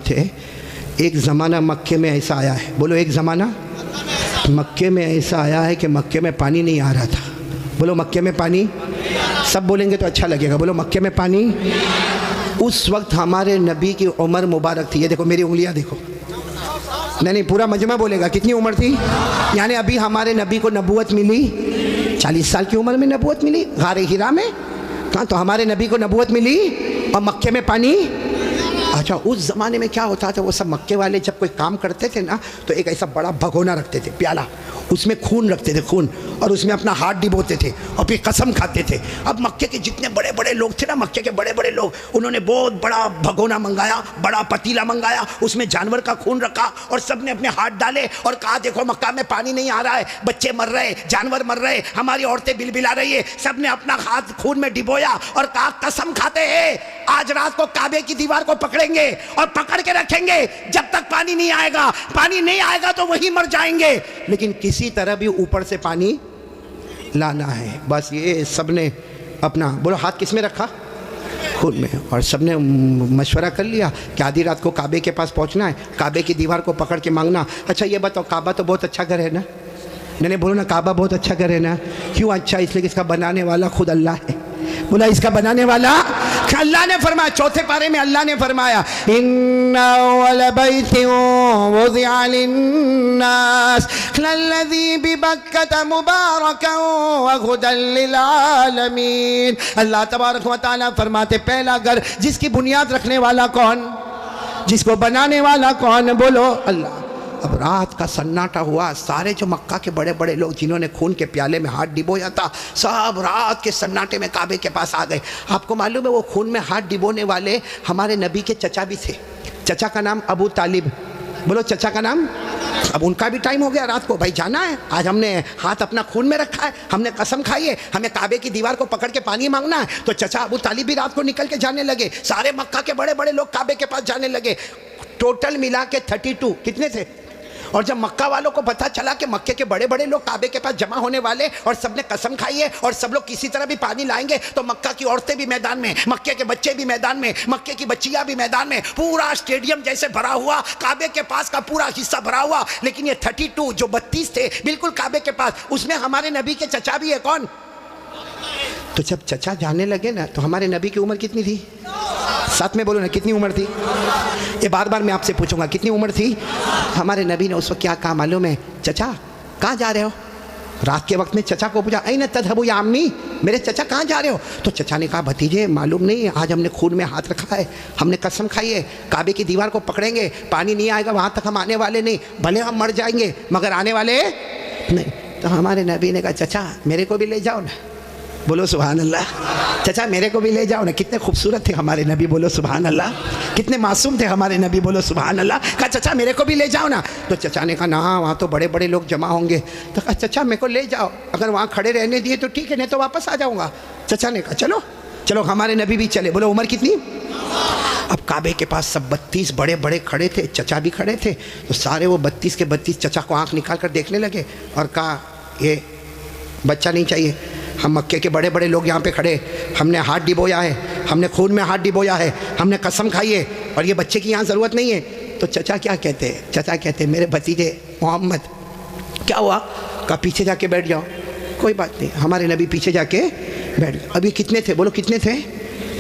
تھے، ایک زمانہ مکے میں ایسا آیا ہے، بولو ایک زمانہ مکے میں ایسا آیا ہے کہ مکے میں پانی نہیں آ رہا تھا. بولو مکے میں پانی، سب بولیں گے تو اچھا لگے گا. بولو مکے میں پانی. اس وقت ہمارے نبی کی عمر مبارک تھی. یہ دیکھو میری انگلیاں دیکھو. نہیں پورا مجمع بولے گا. کتنی عمر تھی؟ یعنی ابھی ہمارے نبی کو نبوت ملی 40 سال کی عمر میں نبوت ملی غار ہرا میں. کہاں تو ہمارے نبی کو نبوت ملی اور مکے میں پانی. اچھا اس زمانے میں کیا ہوتا تھا، وہ سب مکے والے جب کوئی کام کرتے تھے نا تو ایک ایسا بڑا بھگونا رکھتے تھے، پیالہ، اس میں خون رکھتے تھے، خون، اور اس میں اپنا ہاتھ ڈبوتے تھے اور پھر قسم کھاتے تھے. اب مکے کے جتنے بڑے بڑے لوگ تھے نا، مکے کے بڑے بڑے لوگ، انہوں نے بہت بڑا بھگونا منگایا، بڑا پتیلا منگایا، اس میں جانور کا خون رکھا اور سب نے اپنے ہاتھ ڈالے اور کہا دیکھو مکہ میں پانی نہیں آ رہا ہے، بچے مر رہے، جانور مر رہے، ہماری عورتیں بلبلا رہی ہے. سب نے اپنا ہاتھ خون میں ڈبویا اور کہا قسم کھاتے ہیں آج رات کو کعبے کی دیوار کو پکڑیں گے اور پکڑ کے رکھیں گے جب تک پانی نہیں آئے گا. پانی نہیں آئے گا تو وہی مر جائیں گے، لیکن کسی طرح بھی اوپر سے پانی لانا ہے. بس یہ سب نے اپنا بولو ہاتھ کس میں رکھا؟ خود میں. اور سب نے مشورہ کر لیا کہ آدھی رات کو کعبے کے پاس پہنچنا ہے، کعبے کی دیوار کو پکڑ کے مانگنا. اچھا یہ بتاؤ کعبہ تو بہت اچھا گھر ہے نا؟ نہیں بولو نا کعبہ بہت اچھا گھر ہے نا. کیوں اچھا؟ اس لیے کہ اس کا بنانے والا خود اللہ ہے. بولا اس کا بنانے والا اللہ نے فرمایا. چوتھے پارے میں اللہ نے فرمایا ان اول بیت وضع للناس للذی ببکۃ مبارکا وہدی للعالمین. اللہ تبارک و تعالیٰ فرماتے پہلا گھر جس کی بنیاد رکھنے والا کون؟ جس کو بنانے والا کون؟ بولو اللہ. اب رات کا سناٹا ہوا، سارے جو مکہ کے بڑے بڑے لوگ جنہوں نے خون کے پیالے میں ہاتھ ڈبویا تھا سب رات کے سناٹے میں کعبے کے پاس آ گئے. آپ کو معلوم ہے وہ خون میں ہاتھ ڈبونے والے ہمارے نبی کے چچا بھی تھے. چچا کا نام ابو طالب. بولو چچا کا نام. اب ان کا بھی ٹائم ہو گیا رات کو، بھائی جانا ہے، آج ہم نے ہاتھ اپنا خون میں رکھا ہے، ہم نے قسم کھائی ہے ہمیں کعبے کی دیوار کو پکڑ کے پانی مانگنا ہے. تو چچا ابو طالب بھی رات کو نکل کے جانے لگے. سارے مکہ کے بڑے بڑے لوگ کعبے کے پاس جانے لگے. ٹوٹل ملا کے 32 کتنے تھے. اور جب مکہ والوں کو پتہ چلا کہ مکے کے بڑے بڑے لوگ کعبے کے پاس جمع ہونے والے اور سب نے قسم کھائی ہے اور سب لوگ کسی طرح بھی پانی لائیں گے، تو مکہ کی عورتیں بھی میدان میں، مکے کے بچے بھی میدان میں، مکے کی بچیاں بھی میدان میں، پورا اسٹیڈیم جیسے بھرا ہوا، کعبے کے پاس کا پورا حصہ بھرا ہوا. لیکن یہ 32 جو 32 تھے بالکل کعبے کے پاس، اس میں ہمارے نبی کے چچا بھی ہے. کون؟ تو جب چچا جانے لگے نا تو ہمارے نبی کی عمر کتنی تھی؟ ساتھ میں بولو نا کتنی عمر تھی؟ یہ بار بار میں آپ سے پوچھوں گا کتنی عمر تھی؟ ہمارے نبی نے اس وقت کیا کہا معلوم ہے؟ چچا کہاں جا رہے ہو؟ رات کے وقت میں چچا کو پوچھا این تذهبوا یا عمی، میرے چچا کہاں جا رہے ہو؟ تو چچا نے کہا بھتیجے معلوم نہیں، آج ہم نے خون میں ہاتھ رکھا ہے، ہم نے قسم کھائی ہے کعبے کی دیوار کو پکڑیں گے، پانی نہیں آئے گا وہاں تک ہم آنے والے نہیں، بھلے ہم مر جائیں گے مگر آنے والے نہیں. تو ہمارے نبی نے کہا چچا میرے کو بھی لے جاؤ نا. بولو سبحان اللہ. چچا میرے کو بھی لے جاؤ نا. کتنے خوبصورت تھے ہمارے نبی، بولو سبحان اللہ. کتنے معصوم تھے ہمارے نبی، بولو سبحان اللہ. کہا چچا میرے کو بھی لے جاؤ نا. تو چچا نے کہا نا وہاں تو بڑے بڑے لوگ جمع ہوں گے. تو کہا چچا میرے کو لے جاؤ، اگر وہاں کھڑے رہنے دیے تو ٹھیک ہے نہیں تو واپس آ جاؤں گا. چچا نے کہا چلو چلو. ہمارے نبی بھی چلے. بولو عمر کتنی؟ اب کعبے کے پاس سب 32 بڑے بڑے کھڑے تھے، چچا بھی کھڑے تھے. تو سارے وہ 32 کے 32 چچا کو آنکھ نکال کر دیکھنے لگے اور کہا یہ بچہ نہیں چاہیے، ہم مکے کے بڑے بڑے لوگ یہاں پہ کھڑے، ہم نے ہاتھ ڈبویا ہے، ہم نے خون میں ہاتھ ڈبویا ہے، ہم نے قسم کھائی ہے اور یہ بچے کی یہاں ضرورت نہیں ہے. تو چچا کیا کہتے ہیں؟ چچا کہتے ہیں میرے بھتیجے محمد کیا ہوا؟ کہا پیچھے جا کے بیٹھ جاؤ. کوئی بات نہیں. ہمارے نبی پیچھے جا کے بیٹھ گئے. ابھی کتنے تھے؟ بولو کتنے تھے؟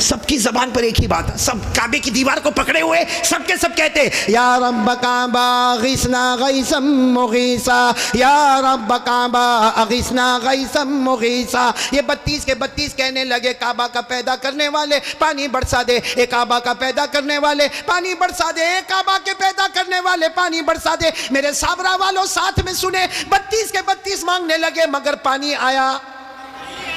سب کی زبان پر ایک ہی بات ہے، سب کعبے کی دیوار کو پکڑے ہوئے سب کے سب کہتے یا رب کعبہ اغثنا غیثا مغیثا، یا رب کعبہ اغثنا غیثا مغیثا. یہ 32 کے 32 کہنے لگے کعبہ کا پیدا کرنے والے پانی برسا دے، اے کعبہ کا پیدا کرنے والے پانی برسا دے، اے کعبہ کے پیدا کرنے والے پانی برسا دے. میرے صابرہ والوں ساتھ میں سنے، 32 کے 32 مانگنے لگے مگر پانی آیا.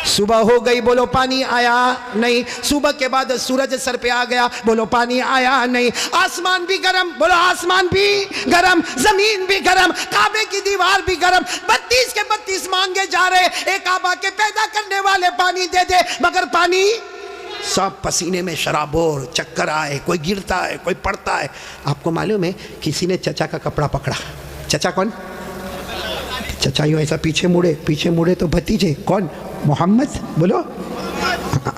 صبح ہو گئی، بولو پانی آیا نہیں. صبح کے بعد سورج سر پہ آ گیا، بولو پانی آیا نہیں. آسمان بھی گرم، بولو آسمان بھی گرم، زمین بھی گرم، کعبے کی دیوار بھی گرم. 32 کے 32 مانگے جا رہے، اے کعبہ کے پیدا کرنے والے پانی دے دے، مگر پانی. سب پسینے میں شرابور، چکر آئے، کوئی گرتا ہے کوئی پڑتا ہے. آپ کو معلوم ہے کسی نے چچا کا کپڑا پکڑا. چچا کون؟ چچا یوں ایسا پیچھے مڑے تو بھتیجے کون؟ محمد. بولو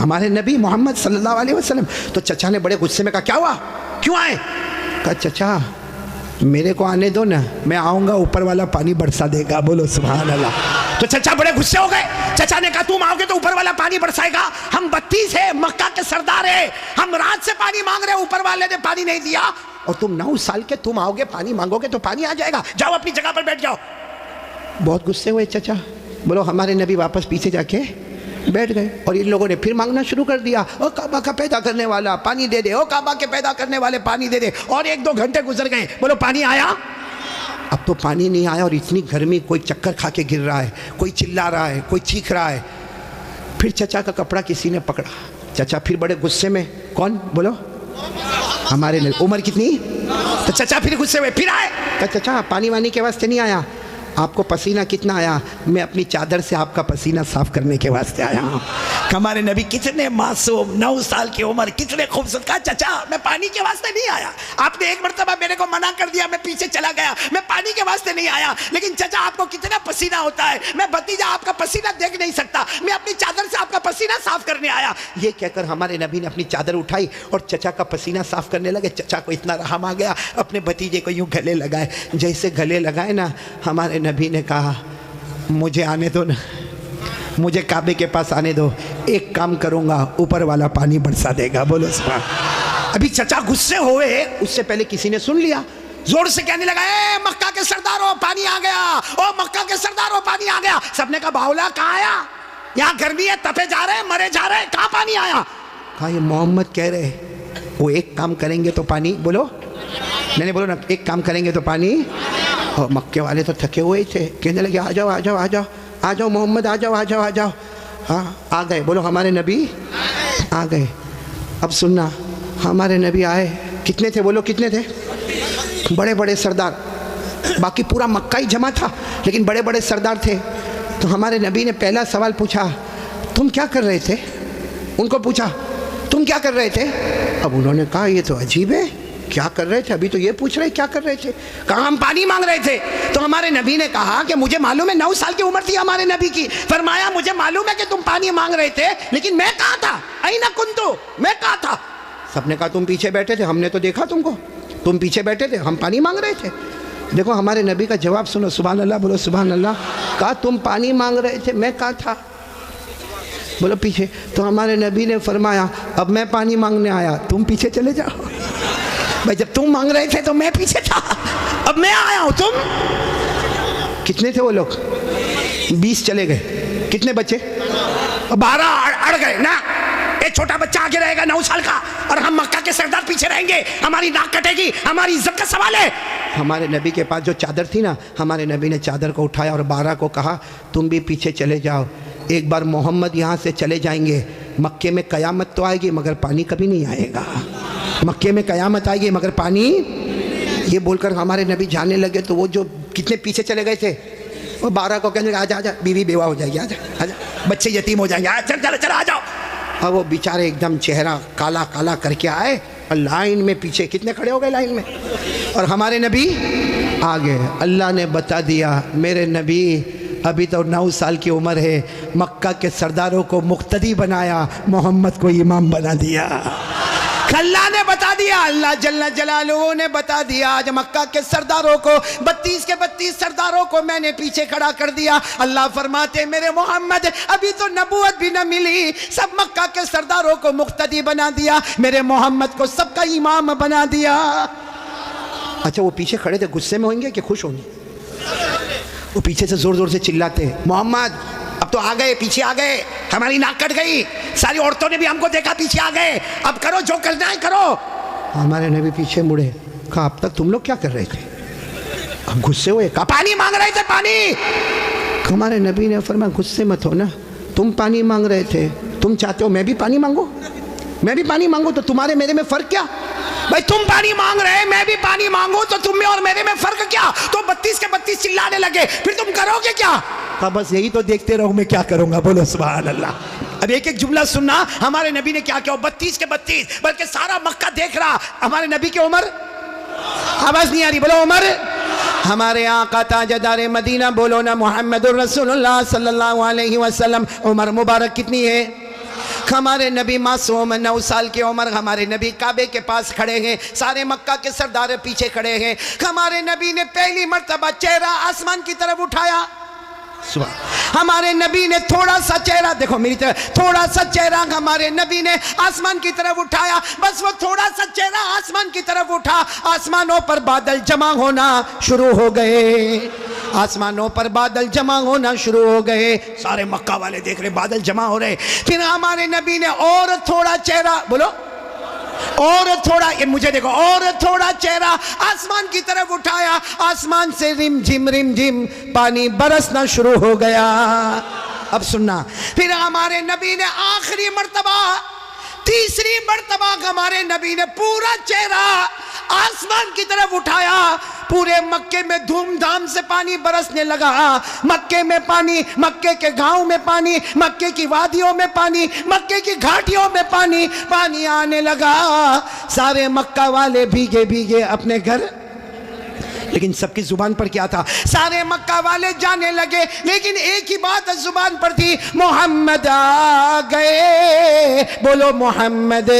ہمارے نبی محمد صلی اللہ علیہ وسلم. تو چچا نے بڑے غصے میں کہا کیا ہوا، کیوں آئے؟ کہا چچا میرے کو آنے دو نا, میں آؤں گا اوپر والا پانی برسا دے گا. بولو سبحان اللہ. تو چچا بڑے غصے ہو گئے. چچا نے کہا تم آؤ گے تو اوپر والا پانی برسائے گا؟ ہم 32 ہیں, مکہ کے سردار ہیں, ہم رات سے پانی مانگ رہے ہیں, اوپر والے نے پانی نہیں دیا, اور تم 9 سال کے تم آؤ گے پانی مانگو گے تو پانی آ جائے گا, جاؤ اپنی جگہ پر بیٹھ جاؤ. بہت غصے ہوئے چچا. بولو ہمارے نبی واپس پیچھے جا کے بیٹھ گئے, اور ان لوگوں نے پھر مانگنا شروع کر دیا, او کعبہ کا پیدا کرنے والا پانی دے دے, او کعبہ کے پیدا کرنے والے پانی دے دے. اور 1-2 گھنٹے گزر گئے. بولو پانی آیا؟ اب تو پانی نہیں آیا, اور اتنی گرمی, کوئی چکر کھا کے گر رہا ہے, کوئی چلا رہا ہے, کوئی چیخ رہا ہے. پھر چچا کا کپڑا کسی نے پکڑا. چچا پھر بڑے غصے میں, کون؟ بولو ہمارے نبی. عمر کتنی؟ تو چچا پھر غصے ہوئے, پھر آئے. کہ چچا پانی وانی کے واسطے نہیں آیا, آپ کو پسینہ کتنا آیا؟ میں اپنی چادر سے آپ کا پسینہ صاف کرنے کے واسطے آیا ہوں. ہمارے نبی کتنے معصوم, 9 سال کی عمر, کتنے خوبصورت. کہا چچا میں پانی کے واسطے نہیں آیا, آپ نے ایک مرتبہ میرے کو منع کر دیا, میں پیچھے چلا گیا, میں پانی کے واسطے نہیں آیا. لیکن چچا آپ کو کتنا پسینہ ہوتا ہے, میں بھتیجا آپ کا پسینہ دیکھ نہیں سکتا, میں اپنی چادر سے آپ کا پسینہ صاف کرنے آیا. یہ کہہ کر ہمارے نبی نے اپنی چادر اٹھائی اور چچا کا پسینہ صاف کرنے لگے. چچا کو اتنا رحم آ گیا, اپنے بھتیجے کو یوں گلے لگائے. جیسے گلے لگائے نا, ہمارے نبی نے کہا مجھے آنے دو نا, مجھے کعبے کے پاس آنے دو, ایک کام کروں گا, اوپر والا پانی برسا دے گا. بولو سبحان. ابھی چچا غصے ہوئے, اس سے پہلے کسی نے سن لیا, زور سے کہنے لگا اے مکہ کے سرداروں پانی آ گیا, او مکہ کے سرداروں پانی آ گیا. سب نے کہا باولا کہاں آیا, یہاں گرمی ہے, تپے جا رہے ہیں, مرے جا رہے ہیں, کہاں پانی آیا؟ کہا یہ محمد کہہ رہے وہ ایک کام کریں گے تو پانی. بولو نہیں بولو نا, ایک کام کریں گے تو پانی. اور مکے والے تو تھکے ہوئے تھے, کہنے لگے آ جاؤ آ جاؤ آ جاؤ آ جاؤ محمد, آ جاؤ آ جاؤ آ جاؤ. ہاں آ گئے. بولو ہمارے نبی آ گئے. اب سننا, ہمارے نبی آئے, کتنے تھے؟ بولو کتنے تھے؟ بڑے بڑے سردار, باقی پورا مکہ ہی جمع تھا, لیکن بڑے بڑے سردار تھے. تو ہمارے نبی نے پہلا سوال پوچھا, تم کیا کر رہے تھے؟ ان کو پوچھا تم کیا کر رہے تھے؟ اب انہوں نے کہا یہ تو عجیب ہے, کیا کر رہے تھے؟ ابھی تو یہ پوچھ رہے کیا کر رہے تھے. کہا ہم پانی مانگ رہے تھے. تو ہمارے نبی نے کہا کہ مجھے معلوم ہے, 9 سال کی عمر تھی ہمارے نبی کی. فرمایا مجھے معلوم ہے کہ تم پانی مانگ رہے تھے, لیکن میں کہاں تھا؟ اینا کنتو, میں کہاں تھا؟ سب نے کہا تم پیچھے بیٹھے تھے, ہم نے تو دیکھا تم کو, تم پیچھے بیٹھے تھے, ہم پانی مانگ رہے تھے. دیکھو ہمارے نبی کا جواب سنو, سبحان اللہ. بولو سبحان اللہ. کہا تم پانی مانگ رہے تھے, میں کہاں تھا؟ بولو پیچھے. تو ہمارے نبی نے فرمایا اب میں پانی مانگنے آیا, تم پیچھے چلے جاؤ. بھائی جب تم مانگ رہے تھے تو میں پیچھے تھا, اب میں آیا ہوں. تم کتنے تھے وہ لوگ؟ 20 چلے گئے, کتنے بچے؟ 12 اڑ گئے نا. ایک چھوٹا بچہ آگے رہے گا 9 سال کا, اور ہم مکہ کے سردار پیچھے رہیں گے, ہماری ناک کٹے گی, ہماری عزت کا سوال ہے. ہمارے نبی کے پاس جو چادر تھی نا, ہمارے نبی نے چادر کو اٹھایا اور 12 کو کہا تم بھی پیچھے چلے جاؤ. ایک بار محمد یہاں سے چلے جائیں گے, مکے میں قیامت تو آئے گی مگر پانی کبھی نہیں آئے گا. مکے میں قیامت آئے گی مگر پانی. یہ بول کر ہمارے نبی جانے لگے. تو وہ جو کتنے پیچھے چلے گئے تھے, وہ 12 کو کہنے لگے آجا آجا, بیوی بیوہ ہو جائے گی, آجا آجا, بچے یتیم ہو جائیں گے, چل چل چل آ جاؤ. اور وہ بیچارے ایک دم چہرہ کالا کالا کر کے آئے, اور لائن میں پیچھے کتنے کھڑے ہو گئے لائن میں, اور ہمارے نبی آگے. اللہ نے بتا دیا میرے نبی ابھی تو 9 سال کی عمر ہے, مکہ کے سرداروں کو مقتدی بنایا, محمد کو امام بنا دیا. اللہ نے بتا دیا, اللہ جل جلالہ نے بتا دیا, آج مکہ کے سرداروں کو 32 کے 32 سرداروں کو میں نے پیچھے کھڑا کر دیا. اللہ فرماتے میرے محمد ابھی تو نبوت بھی نہ ملی, سب مکہ کے سرداروں کو مقتدی بنا دیا, میرے محمد کو سب کا امام بنا دیا. اچھا وہ پیچھے کھڑے تھے, غصے میں ہوئیں گے کہ خوش ہوں گے؟ وہ پیچھے سے زور زور سے چلاتے محمد اب تو آ گئے, پیچھے آ گئے, ہماری ناک کٹ گئی, ساری عورتوں نے بھی ہم کو دیکھا, پیچھے آ گئے, اب کرو جو کرنا ہے کرو. ہمارے نبی پیچھے مڑے, کہا اب تک تم لوگ کیا کر رہے تھے؟ ہم غصے ہوئے, کہا پانی مانگ رہے تھے پانی. ہمارے نبی نے فرمایا غصے مت ہو نا, تم پانی مانگ رہے تھے, تم چاہتے ہو میں بھی پانی مانگوں, میں بھی پانی مانگوں, تو تمہارے میرے میں فرق کیا؟ بھائی تم پانی مانگ رہے, میں بھی پانی مانگوں, تو تم میں اور میرے میں فرق کیا؟ تو 32 کے 32 چلانے لگے, پھر تم کرو گے کیا؟ بس یہی تو دیکھتے رہو میں کیا کروں گا. بولو سبحان اللہ. اب ایک ایک جملہ سننا, ہمارے نبی نے کیا کیا. 32 کے 32, بلکہ سارا مکہ دیکھ رہا. ہمارے نبی کی عمر, آواز نہیں آ رہی, بولو عمر. ہمارے آقا تاجدار مدینہ, بولو نا محمد الرسول اللہ صلی اللہ علیہ وسلم, عمر مبارک کتنی ہے؟ ہمارے نبی معصوم 9 سال کی عمر، ہمارے نبی کعبے کے پاس کھڑے ہیں، سارے مکہ کے سردار پیچھے کھڑے ہیں. ہمارے نبی نے پہلی مرتبہ چہرہ آسمان کی طرف اٹھایا. ہمارے نبی نے تھوڑا سا چہرہ، دیکھو میری طرف، تھوڑا سا چہرہ ہمارے نبی نے آسمان کی طرف اٹھایا. بس وہ تھوڑا سا چہرہ آسمان کی طرف اٹھا، آسمانوں پر بادل جمع ہونا شروع ہو گئے. آسمانوں پر بادل جمع ہونا شروع ہو گئے. سارے مکہ والے دیکھ رہے بادل جمع ہو رہے. پھر ہمارے نبی نے اور تھوڑا چہرہ، بولو اور تھوڑا، یہ مجھے دیکھو، اور تھوڑا چہرہ آسمان کی طرف اٹھایا. آسمان سے رم جھم پانی برسنا شروع ہو گیا. اب سننا، پھر ہمارے نبی نے آخری مرتبہ، تیسری مرتبہ ہمارے نبی نے پورا چہرہ آسمان کی طرف اٹھایا. پورے مکے میں دھوم دھام سے پانی برسنے لگا. مکے میں پانی، مکے کے گاؤں میں پانی، مکے کی وادیوں میں پانی، مکے کی گھاٹیوں میں پانی، پانی آنے لگا. سارے مکہ والے بھیگے بھیگے اپنے گھر. لیکن سب کی زبان پر کیا تھا؟ سارے مکہ والے جانے لگے، لیکن ایک ہی بات زبان پر تھی، محمد آ گئے. بولو محمد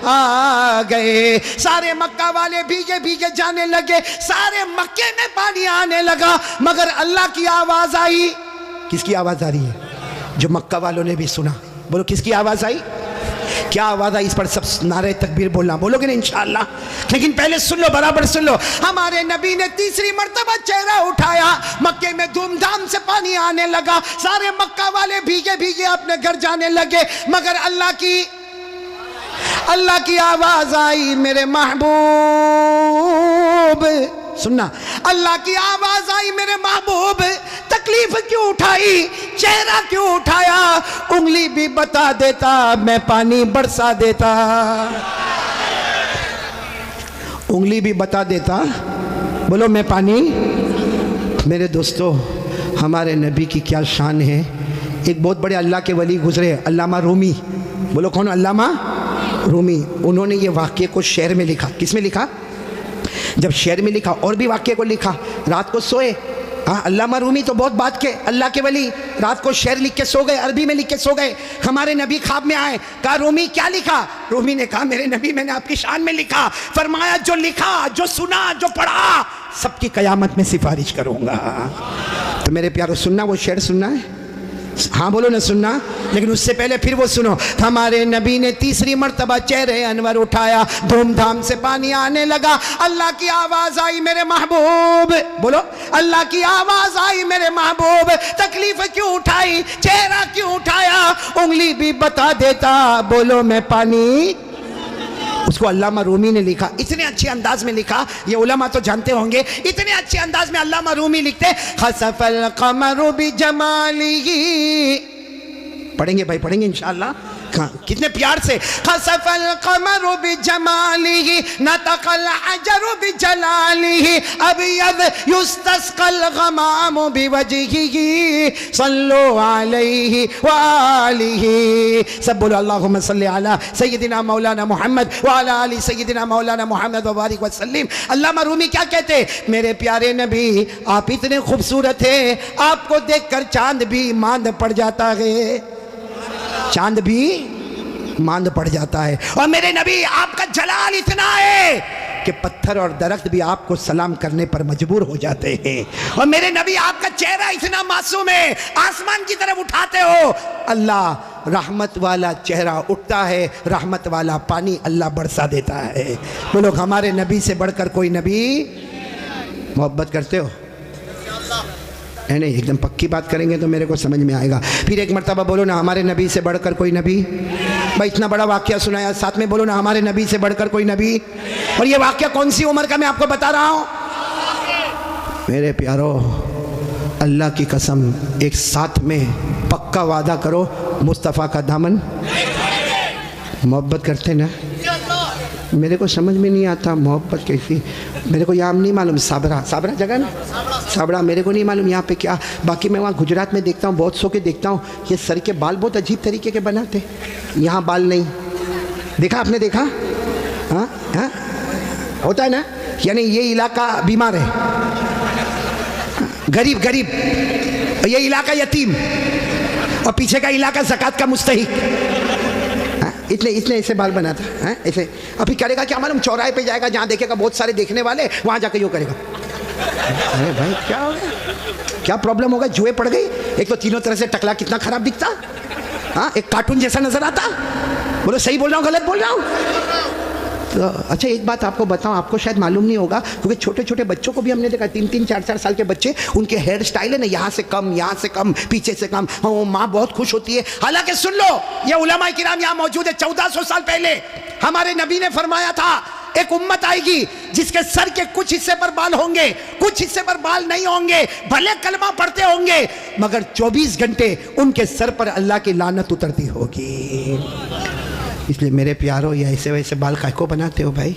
آ گئے. سارے مکہ والے بھیگے بھیگے جانے لگے. سارے مکے میں پانی آنے لگا، مگر اللہ کی آواز آئی. کس کی آواز آ رہی ہے؟ جو مکہ والوں نے بھی سنا. بولو کس کی آواز آئی؟ کیا آواز آئی؟ اس پر سب نعرہ تکبیر بولنا. بولو گے نا انشاءاللہ؟ لیکن پہلے سن لو، برابر سن لو. ہمارے نبی نے تیسری مرتبہ چہرہ اٹھایا. مکے میں دھوم دھام سے پانی آنے لگا. سارے مکہ والے بھیگے بھیگے اپنے گھر جانے لگے، مگر اللہ کی آواز آئی، میرے محبوب. سننا، اللہ کی آواز آئی، میرے محبوب تکلیف کیوں اٹھائی، چہرہ کیوں اٹھایا؟ انگلی بھی بتا دیتا، میں پانی برسا دیتا. انگلی بھی بتا دیتا، بولو میں پانی. میرے دوستو، ہمارے نبی کی کیا شان ہے. ایک بہت بڑے اللہ کے ولی گزرے، علامہ رومی. بولو کون؟ علامہ رومی. انہوں نے یہ واقعے کو شعر میں لکھا. کس میں لکھا؟ جب شعر میں لکھا اور بھی واقعے کو لکھا. رات کو سوئے، علامہ رومی تو بہت بات کے اللہ کے ولی، رات کو شعر لکھ کے سو گئے، عربی میں لکھ کے سو گئے. ہمارے نبی خواب میں آئے، کہا رومی کیا لکھا؟ رومی نے کہا میرے نبی میں نے آپ کی شان میں لکھا. فرمایا جو لکھا، جو سنا، جو پڑھا، سب کی قیامت میں سفارش کروں گا. تو میرے پیارو سننا، وہ شعر سننا ہے. ہاں بولو نہ سننا. لیکن اس سے پہلے پھر وہ سنو. ہمارے نبی نے تیسری مرتبہ چہرے انور اٹھایا، دھوم دھام سے پانی آنے لگا. اللہ کی آواز آئی، میرے محبوب. بولو اللہ کی آواز آئی، میرے محبوب تکلیف کیوں اٹھائی، چہرہ کیوں اٹھایا؟ انگلی بھی بتا دیتا، بولو میں پانی. اس کو علامہ رومی نے لکھا. اتنے اچھے انداز میں لکھا، یہ علماء تو جانتے ہوں گے. اتنے اچھے انداز میں علامہ رومی لکھتے، خسف القمر بجمالہ. پڑھیں گے بھائی، پڑھیں گے انشاءاللہ. کتنے پیار سے. خسف القمر بجمالہ نطق الحجر بجلالہ ابیض یستسقى الغمام بوجہہ صلوا علیہ وآلہ. سب بولو اللہم صلی علی سیدنا مولانا محمد وعلی آل سیدنا مولانا محمد وبارک وسلم. علامہ رومی کیا کہتے؟ میرے پیارے نبی آپ اتنے خوبصورت ہیں، آپ کو دیکھ کر چاند بھی ماند پڑ جاتا ہے. چاند بھی ماند پڑ جاتا ہے. اور میرے نبی آپ کا جلال اتنا ہے کہ پتھر اور درخت بھی آپ کو سلام کرنے پر مجبور ہو جاتے ہیں. اور میرے نبی آپ کا چہرہ اتنا معصوم ہے، آسمان کی طرف اٹھاتے ہو، اللہ رحمت والا چہرہ اٹھتا ہے، رحمت والا پانی اللہ برسا دیتا ہے. وہ لوگ ہمارے نبی سے بڑھ کر کوئی نبی محبت کرتے ہو؟ نہیں، ایک دم پکی بات کریں گے تو میرے کو سمجھ میں آئے گا. پھر ایک مرتبہ بولو نا ہمارے نبی سے بڑھ کر کوئی نبی. بھائی اتنا بڑا واقعہ سنایا، ساتھ میں بولو نا ہمارے نبی سے بڑھ کر کوئی نبی. اور یہ واقعہ کون سی عمر کا میں آپ کو بتا رہا ہوں. میرے پیارو اللہ کی قسم، ایک ساتھ میں پکا وعدہ کرو، مصطفیٰ کا دامن محبت کرتے نا. میرے کو سمجھ میں نہیں آتا محبت کیسی. میرے کو یہاں نہیں معلوم، صابرہ جگہ نا، صابرہ میرے کو نہیں معلوم یہاں پہ کیا. باقی میں وہاں گجرات میں دیکھتا ہوں، بہت سو کے دیکھتا ہوں یہ سر کے بال بہت عجیب طریقے کے بناتے. یہاں بال نہیں دیکھا آپ نے؟ دیکھا؟ ہاں ہاں ہوتا ہے نا. یعنی یہ علاقہ بیمار ہے، غریب، یہ علاقہ یتیم، اور پیچھے کا علاقہ زکوٰۃ کا مستحق. اتنے ایسے بال بناتا ہے ایسے. ابھی کرے گا کیا معلوم, چوراہے پہ جائے گا جہاں دیکھے گا بہت سارے دیکھنے والے, وہاں جا کے یوں کرے گا. ارے بھائی کیا ہو گیا, کیا پرابلم ہوگا؟ جوئے پڑ گئی. ایک تو تینوں طرح سے ٹکلا کتنا خراب دکھتا, ہاں ایک کارٹون جیسا نظر آتا. بولو صحیح بول رہا ہوں غلط بول رہا ہوں؟ تو اچھا ایک بات آپ کو بتاؤں, آپ کو شاید معلوم نہیں ہوگا کیونکہ چھوٹے چھوٹے بچوں کو بھی ہم نے دیکھا, 3 4 سال کے بچے, ان کے ہیئر سٹائل ہے نا یہاں سے کم, یہاں سے کم, پیچھے سے کم. ماں بہت خوش ہوتی ہے. حالانکہ سن لو, یہ علماء کرام یہاں موجود ہے, 1400 سال پہلے ہمارے نبی نے فرمایا تھا ایک امت آئے گی جس کے سر کے کچھ حصے پر بال ہوں گے, کچھ حصے پر بال نہیں ہوں گے, بھلے کلمہ پڑھتے ہوں گے مگر 24 گھنٹے ان کے سر پر اللہ کی لعنت اترتی ہوگی. اس لیے میرے پیارو, یہ ایسے ویسے بال کائے کو بناتے ہو بھائی؟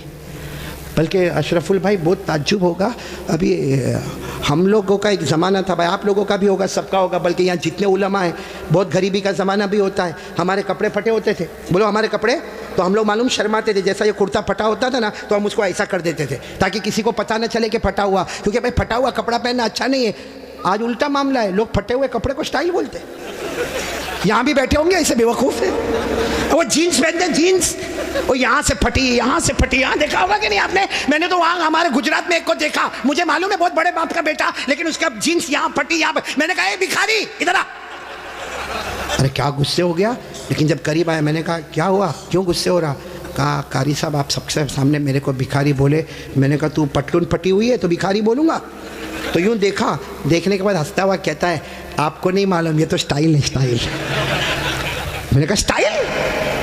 بلکہ اشرف البھائی بہت تعجب ہوگا, ابھی ہم لوگوں کا ایک زمانہ تھا بھائی, آپ لوگوں کا بھی ہوگا, سب کا ہوگا, بلکہ یہاں جتنے علماء ہیں بہت غریبی کا زمانہ بھی ہوتا ہے. ہمارے کپڑے پھٹے ہوتے تھے, بولو ہمارے کپڑے, تو ہم لوگ معلوم شرماتے تھے. جیسا یہ کرتا پھٹا ہوتا تھا نا تو ہم اس کو ایسا کر دیتے تھے تاکہ کسی کو پتہ نہ چلے کہ پھٹا ہوا, کیونکہ بھائی پھٹا ہوا کپڑا پہننا اچھا نہیں ہے. آج الٹا معاملہ ہے, لوگ پھٹے ہوئے کپڑے کو سٹائل بولتے ہیں. یہاں بھی بیٹھے ہوں گے ایسے بے وقوف ہیں, وہ جینس پہنتے ہیں, جینس وہ یہاں سے پھٹی, یہاں سے پھٹی. یہاں دیکھا ہوگا کہ نہیں آپ نے؟ میں نے تو وہاں ہمارے گجرات میں ایک کو دیکھا, مجھے معلوم ہے بہت بڑے باپ کا بیٹا, لیکن اس کا جینس یہاں پھٹی, یہاں. میں نے کہا اے بھکاری ادھر آ. ارے کیا غصے ہو گیا, لیکن جب قریب آیا میں نے کہا کیا ہوا, کیوں غصے ہو رہا؟ کہا قاری صاحب آپ سب سے سامنے میرے کو بھکاری بولے. میں نے کہا تو پٹلون پھٹی ہوئی ہے تو بھکاری بولوں گا؟ تو یوں دیکھا, دیکھنے کے بعد ہنستا ہوا کہتا ہے آپ کو نہیں معلوم یہ تو سٹائل ہے, سٹائل. میں نے کہا سٹائل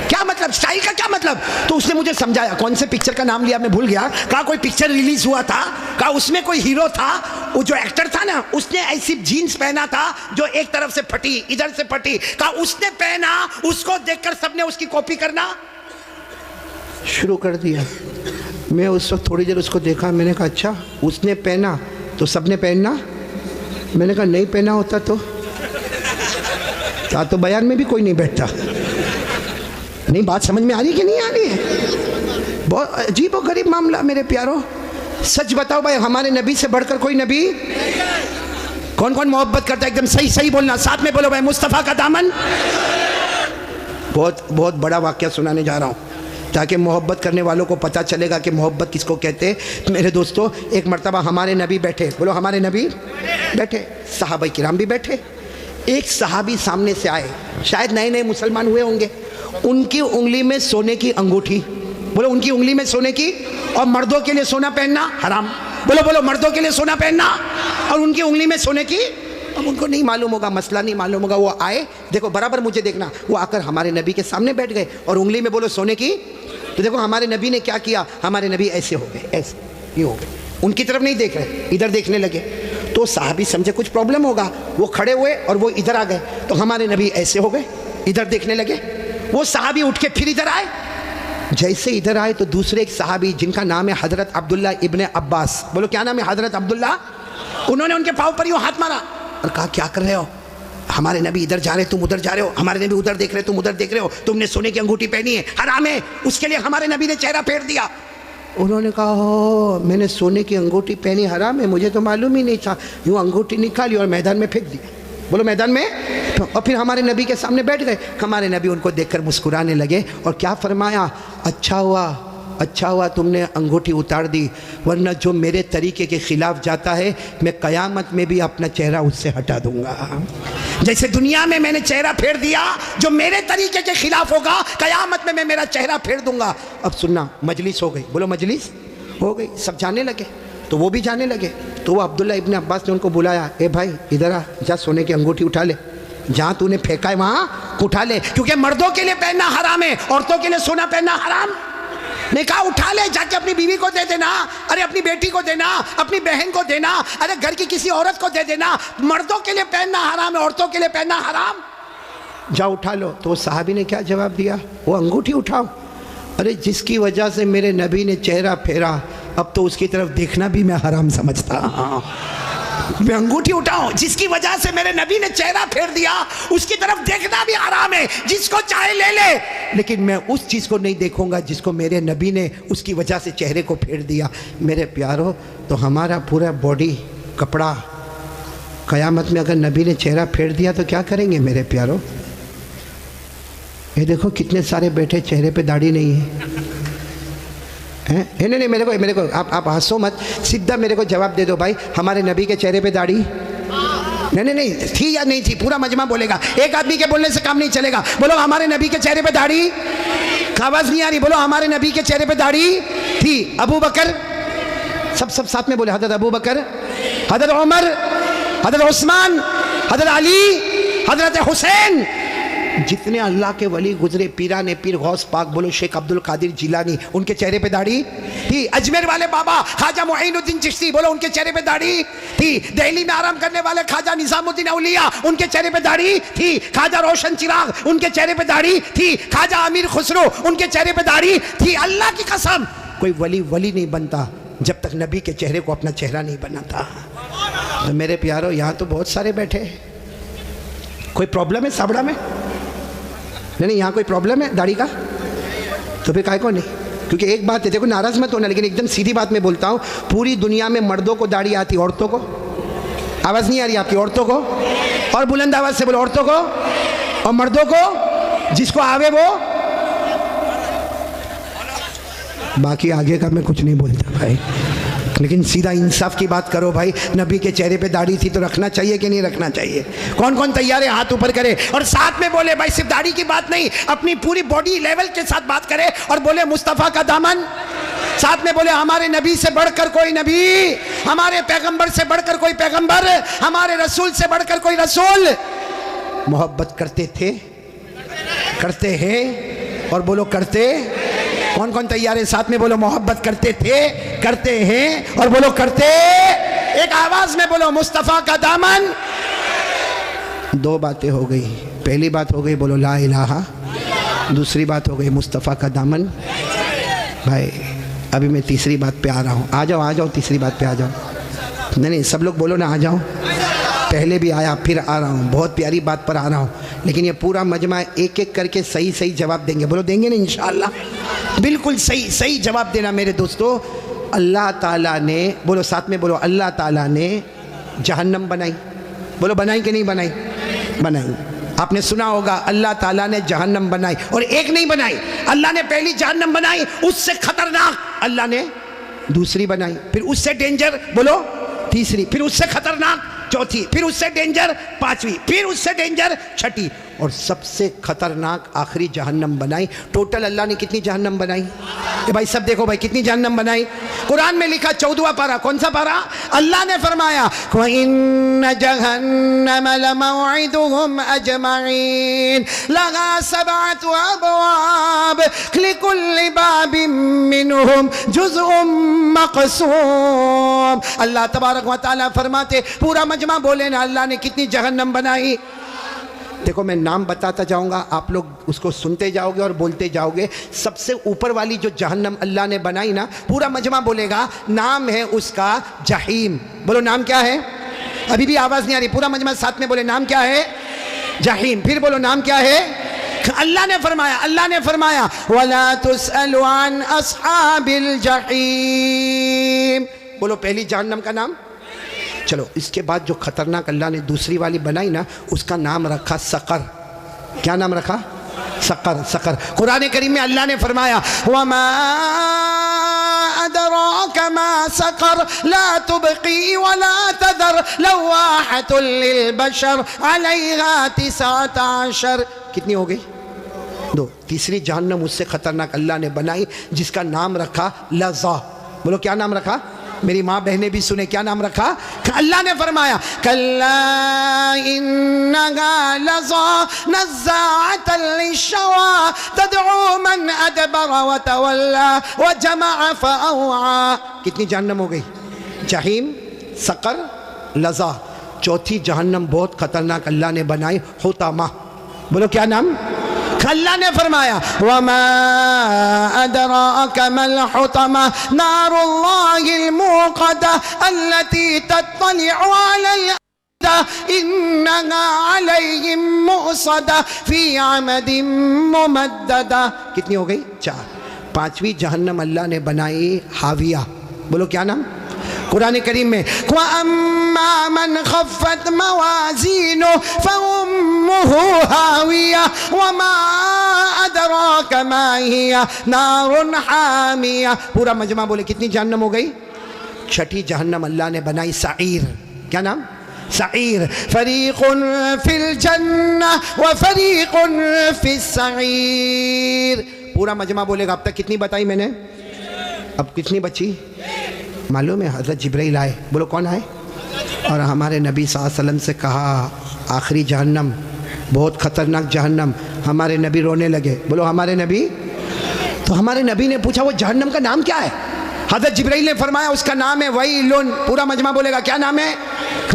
کیا مطلب, سٹائل کا کیا مطلب؟ تو اس نے مجھے سمجھایا, کون سے پکچر کا نام لیا میں بھول گیا. کہا کوئی پکچر ریلیز ہوا تھا, کہا اس میں کوئی ہیرو تھا, وہ جو ایکٹر تھا نا اس نے ایسی جینس پہنا تھا جو ایک طرف سے پھٹی, ادھر سے پھٹی. کہا اس نے پہنا, اس کو دیکھ کر سب نے اس کی کاپی کرنا شروع کر دیا. میں اس وقت تھوڑی دیر اس کو دیکھا, میں نے کہا اچھا اس نے پہنا تو سب نے پہننا؟ میں نے کہا نہیں پہنا ہوتا تو بیان میں بھی کوئی نہیں بیٹھتا. نہیں بات سمجھ میں آ رہی کہ نہیں آ رہی ہے؟ بہت عجیب و غریب معاملہ میرے پیارو. سچ بتاؤ بھائی, ہمارے نبی سے بڑھ کر کوئی نبی؟ کون کون محبت کرتا ہے؟ ایک دم صحیح بولنا, ساتھ میں بولو بھائی مصطفیٰ کا دامن. بہت بڑا واقعہ سنانے جا رہا ہوں تاکہ محبت کرنے والوں کو پتہ چلے گا کہ محبت کس کو کہتے ہیں. میرے دوستو, ایک مرتبہ ہمارے نبی بیٹھے, بولو ہمارے نبی بیٹھے, صحابہ کرام بھی بیٹھے. ایک صحابی سامنے سے آئے, شاید نئے نئے مسلمان ہوئے ہوں گے. ان کی انگلی میں سونے کی انگوٹھی, بولو ان کی انگلی میں سونے کی, اور مردوں کے لیے سونا پہننا حرام. بولو مردوں کے لیے سونا پہننا, اور ان کی انگلی میں سونے کی. اب ان کو نہیں معلوم ہوگا, مسئلہ نہیں معلوم ہوگا. وہ آئے, دیکھو برابر مجھے دیکھنا, وہ آ کر ہمارے نبی کے سامنے بیٹھ گئے اور انگلی میں بولو سونے کی. تو دیکھو ہمارے نبی نے کیا کیا, ہمارے نبی ایسے ہو گئے, ایسے یہ ہو گئے, ان کی طرف نہیں دیکھ رہے, ادھر دیکھنے لگے. تو صحابی سمجھے کچھ پرابلم ہوگا, وہ کھڑے ہوئے اور وہ ادھر آ گئے. تو ہمارے نبی ایسے ہو گئے, ادھر دیکھنے لگے. وہ صحابی اٹھ کے پھر ادھر آئے. جیسے ادھر آئے تو دوسرے ایک صحابی جن کا نام ہے حضرت عبداللہ ابن عباس, بولو کیا نام ہے؟ حضرت عبداللہ. انہوں نے ان کے پاؤں پر یوں ہاتھ مارا اور کہا کیا کر رہے ہو؟ ہمارے نبی ادھر جا رہے تم ادھر جا رہے ہو, ہمارے نبی ادھر دیکھ رہے تم ادھر دیکھ رہے ہو, تم نے سونے کی انگوٹھی پہنی ہے, حرام ہے, اس کے لیے ہمارے نبی نے چہرہ پھیر دیا. انہوں نے کہا میں نے سونے کی انگوٹھی پہنی, حرام ہے, مجھے تو معلوم ہی نہیں تھا. یوں انگوٹھی نکالی اور میدان میں پھینک دی. بولو میدان میں. اور پھر ہمارے نبی کے سامنے بیٹھ گئے. ہمارے نبی ان کو دیکھ کر مسکرانے لگے اور کیا فرمایا, اچھا ہوا تم نے انگوٹھی اتار دی, ورنہ جو میرے طریقے کے خلاف جاتا ہے میں قیامت میں بھی اپنا چہرہ اس سے ہٹا دوں گا. جیسے دنیا میں میں نے چہرہ پھیر دیا, جو میرے طریقے کے خلاف ہوگا قیامت میں میرا چہرہ پھیر دوں گا. اب سننا, مجلس ہو گئی, بولو مجلس ہو گئی, سب جانے لگے. تو وہ بھی جانے لگے. تو وہ عبداللہ ابن عباس نے ان کو بلایا, اے بھائی ادھر آ, جا سونے کی انگوٹھی اٹھا لے, جہاں تو نے پھینکا ہے وہاں اٹھا لے, کیونکہ مردوں کے لیے پہننا حرام ہے, عورتوں کے لیے سونا پہننا حرام. نے کہا اٹھا لے, جا کے اپنی بیوی کو دے دینا, ارے اپنی بیٹی کو دینا, اپنی بہن کو دینا, ارے گھر کی کسی عورت کو دے دینا. مردوں کے لیے پہننا حرام ہے, عورتوں کے لیے پہننا حرام. جا اٹھا لو. تو صحابی نے کیا جواب دیا, وہ انگوٹھی اٹھاؤ. ارے جس کی وجہ سے میرے نبی نے چہرہ پھیرا, اب تو اس کی طرف دیکھنا بھی میں حرام سمجھتا. میں انگوٹھی اٹھاؤں, جس کی وجہ سے میرے نبی نے چہرہ پھیر دیا, اس کی طرف دیکھنا بھی حرام ہے. جس کو چاہے لے لے, لیکن میں اس چیز کو نہیں دیکھوں گا جس کو میرے نبی نے اس کی وجہ سے چہرے کو پھیر دیا. میرے پیارو, تو ہمارا پورا باڈی کپڑا قیامت میں اگر نبی نے چہرہ پھیر دیا تو کیا کریں گے میرے پیارو؟ یہ دیکھو کتنے سارے بیٹھے چہرے پہ داڑھی نہیں ہے. نہیں میرے کو آپ ہنسو مت, سیدھا میرے کو جواب دے دو بھائی, ہمارے نبی کے چہرے پہ داڑھی نہیں تھی یا نہیں تھی؟ پورا مجمع بولے گا, ایک آدمی کے بولنے سے کام نہیں چلے گا. بولو ہمارے نبی کے چہرے پہ داڑھی, آواز نہیں آ رہی, بولو ہمارے نبی کے چہرے پہ داڑھی تھی. ابو بکر, سب ساتھ میں بولے, حضرت ابو بکر, حضرت عمر, حضرت عثمان, حضرت علی, حضرت حسین, جتنے اللہ کے ولی گزرے, پیران پیر غوث پاک, بولو شیخ عبد القادر جیلانی, ان کے چہرے پہ داڑھی تھی. اجمیر والے بابا خواجہ معین الدین چشتی, بولو ان کے چہرے پہ داڑھی تھی. دہلی میں آرام کرنے والے خواجہ نظام الدین اولیاء, ان کے چہرے پہ داڑھی تھی. خواجہ روشن چراغ, ان کے چہرے پہ داڑھی تھی. خواجہ امیر خسرو, ان کے چہرے پہ داڑھی تھی. اللہ کی قسم کوئی ولی نہیں بنتا جب تک نبی کے چہرے کو اپنا چہرہ نہیں بناتا. تو میرے پیارو, یہاں تو بہت سارے بیٹھے, کوئی پرابلم ہے سابڑا میں؟ نہیں, یہاں کوئی پرابلم ہے داڑھی کا؟ تو پھر کائے کو نہیں؟ کیونکہ ایک بات ہے, دیکھو ناراض مت ہونا, لیکن ایک دم سیدھی بات میں بولتا ہوں, پوری دنیا میں مردوں کو داڑھی آتی, عورتوں کو آواز نہیں آ رہی آپ کی؟ عورتوں کو, اور بلند آواز سے بولو, عورتوں کو اور مردوں کو, جس کو آوے وہ. باقی آگے کا میں کچھ نہیں بولتا بھائی, لیکن سیدھا انصاف کی بات کرو بھائی. نبی کے چہرے پہ داڑھی تھی تو رکھنا چاہیے کہ نہیں رکھنا چاہیے؟ کون تیار ہے ہاتھ اوپر کرے اور ساتھ میں بولے بھائی صرف داڑھی کی بات نہیں, اپنی پوری باڈی لیول کے ساتھ بات کرے اور بولے مصطفیٰ کا دامن. ساتھ میں بولے ہمارے نبی سے بڑھ کر کوئی نبی, ہمارے پیغمبر سے بڑھ کر کوئی پیغمبر, ہمارے رسول سے بڑھ کر کوئی رسول. محبت کرتے تھے, کرتے ہیں, اور بولو کرتے. کون تیار ہے ساتھ میں بولو محبت کرتے تھے, کرتے ہیں, اور بولو کرتے. ایک آواز میں بولو مصطفیٰ کا دامن. دو باتیں ہو گئی. پہلی بات ہو گئی بولو لا الہ, دوسری بات ہو گئی مصطفیٰ کا دامن. بھائی ابھی میں تیسری بات پہ آ رہا ہوں, آ جاؤ تیسری بات پہ آ جاؤ. نہیں سب لوگ بولو نا آ جاؤ. پہلے بھی آیا, پھر آ رہا ہوں, بہت پیاری بات پر آ رہا ہوں, لیکن یہ پورا مجمع ایک ایک کر کے صحیح جواب دیں گے. بولو دیں گے نا انشاءاللہ؟ بالکل صحیح جواب دینا میرے دوستو. اللہ تعالیٰ نے, بولو ساتھ میں بولو, اللہ تعالیٰ نے جہنم بنائی. بولو بنائی کہ نہیں بنائی؟ بنائی. آپ نے سنا ہوگا اللہ تعالیٰ نے جہنم بنائی, اور ایک نہیں بنائی. اللہ نے پہلی جہنم بنائی, اس سے خطرناک اللہ نے دوسری بنائی, پھر اس سے ڈینجر بولو تیسری, پھر اس سے خطرناک چوتھی, پھر اس سے ڈینجر پانچویں, پھر اس سے ڈینجر چھٹی, اور سب سے خطرناک آخری جہنم بنائی. ٹوٹل اللہ نے کتنی جہنم بنائی؟ بھائی سب دیکھو بھائی کتنی جہنم بنائی. قرآن میں لکھا 14واں پارہ, کون سا پارہ؟ اللہ نے فرمایا وَإِنَّ جَهَنَّمَ لَمَوْعِدُهُمْ أَجْمَعِينَ لَهَا 7 أَبْوَابٍ لِكُلِّ بَابٍ مِّنْهُمْ جُزْءٌ مَّقْسُومٌ. اللہ تبارک و تعالیٰ فرماتے, پورا مجمع بولے نا اللہ نے کتنی جہنم بنائی. دیکھو میں نام بتاتا جاؤں گا, آپ لوگ اس کو سنتے جاؤ گے اور بولتے جاؤ گے. سب سے اوپر والی جو جہنم اللہ نے بنائی نا, پورا مجمع بولے گا, نام ہے اس کا جہیم. بولو نام کیا ہے؟ ابھی بھی آواز نہیں آ رہی, پورا مجمع ساتھ میں بولے نام کیا ہے؟ جہیم. پھر بولو نام کیا ہے؟ اللہ نے فرمایا وَلَا تُسْأَلُ عَنْ أَصْحَابِ الْجَحِيمِ. بولو پہلی جہنم کا نام. چلو اس کے بعد جو خطرناک اللہ نے دوسری والی بنائی نا, اس کا نام رکھا سقر. کیا نام رکھا؟ سقر. قرآن کریم میں اللہ نے فرمایا وَمَا أَدْرَاكَ مَا سَقَرْ لَا تُبْقِي وَلَا تَذَرْ لَوَّاحَةٌ لِلْبَشَرِ عَلَيْهَا 19. کتنی ہو گئی؟ 2. تیسری جہنم اس سے خطرناک اللہ نے بنائی, جس کا نام رکھا لظا. بولو کیا نام رکھا؟ میری ماں بہنیں بھی سنیں, کیا نام رکھا؟ اللہ نے فرمایا کَلَّا إِنَّهَا لَظَىٰ نَزَّاعَةً لِلشَّوَىٰ تَدْعُو مَنْ أَدْبَرَ وَتَوَلَّىٰ وَجَمَعَ فَأَوْعَىٰ. کتنی جہنم ہو گئی؟ جہیم, سقر, لظا. چوتھی جہنم بہت خطرناک اللہ نے بنائی, حطمہ. بولو کیا نام؟ اللہ نے فرمایا وَمَا أَدْرَاكَ مَا الْحُطَمَةُ نَارُ اللَّهِ الْمُوقَدَةُ الَّتِي تَطَّلِعُ عَلَى الْأَفْئِدَةِ إِنَّهَا عَلَيْهِمْ مُؤْصَدَةٌ فِي عَمَدٍ مُمَدَّدَةٍ. کتنی ہو گئی؟ 4. پانچویں جہنم اللہ نے بنائی حاویہ. بولو کیا نام؟ قرآن کریم میں وَأَمَّا مَنْ خَفَّتْ مَوَازِينُهُ فَأُمُّهُ هَاوِيَةٌ وَمَا أَدْرَاكَ مَا هِيَ نَارٌ حَامِيَةٌ. پورا مجمع بولے کتنی جہنم ہو گئی؟ چھٹی جہنم اللہ نے بنائی سعیر. کیا نام؟ سعیر. فریق فی الجنہ وفریق فی السعیر. پورا مجمع بولے گا اب تک کتنی بتائی میں نے؟ اب کتنی بچی؟ معلوم ہے حضرت جبرائیل آئے. بولو کون آئے؟ اور ہمارے نبی صلی اللہ علیہ وسلم سے کہا آخری جہنم بہت خطرناک جہنم. ہمارے نبی رونے لگے. بولو ہمارے نبی. تو ہمارے نبی نے پوچھا وہ جہنم کا نام کیا ہے؟ حضرت جبرائیل نے فرمایا اس کا نام ہے ویلن. پورا مجمع بولے گا کیا نام ہے؟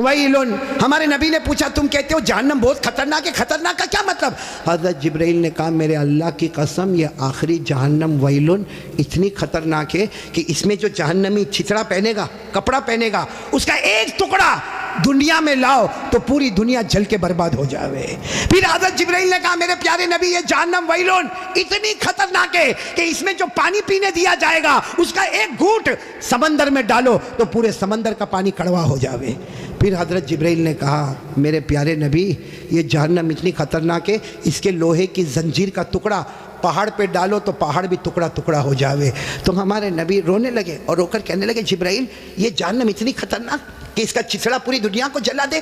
ویلن. ہمارے نبی نے پوچھا تم کہتے ہو جہنم بہت خطرناک ہے، خطرناک کا کیا مطلب؟ حضرت جبرائیل نے کہا میرے اللہ کی قسم یہ آخری جہنم ویلن اتنی خطرناک ہے کہ اس میں جو جہنمی چھترا پہنے گا، کپڑا پہنے گا، اس کا ایک ٹکڑا دنیا میں لاؤ تو پوری دنیا جل کے برباد ہو جاوے. پھر حضرت جبرائیل نے کہا میرے پیارے نبی یہ جہنم ویلون اتنی خطرناک ہے کہ اس میں جو پانی پینے دیا جائے گا اس کا ایک گھونٹ سمندر میں ڈالو تو پورے سمندر کا پانی کڑوا ہو جاوے. پھر حضرت جبرائیل نے کہا میرے پیارے نبی یہ جہنم اتنی خطرناک ہے اس کے لوہے کی زنجیر کا ٹکڑا پہاڑ پہ ڈالو تو پہاڑ بھی ٹکڑا ٹکڑا ہو جاوے. تو ہمارے نبی رونے لگے اور رو کر کہنے لگے جبرائیل یہ جہنم اتنی خطرناک کہ اس کا چتڑا پوری دنیا کو جلا دے،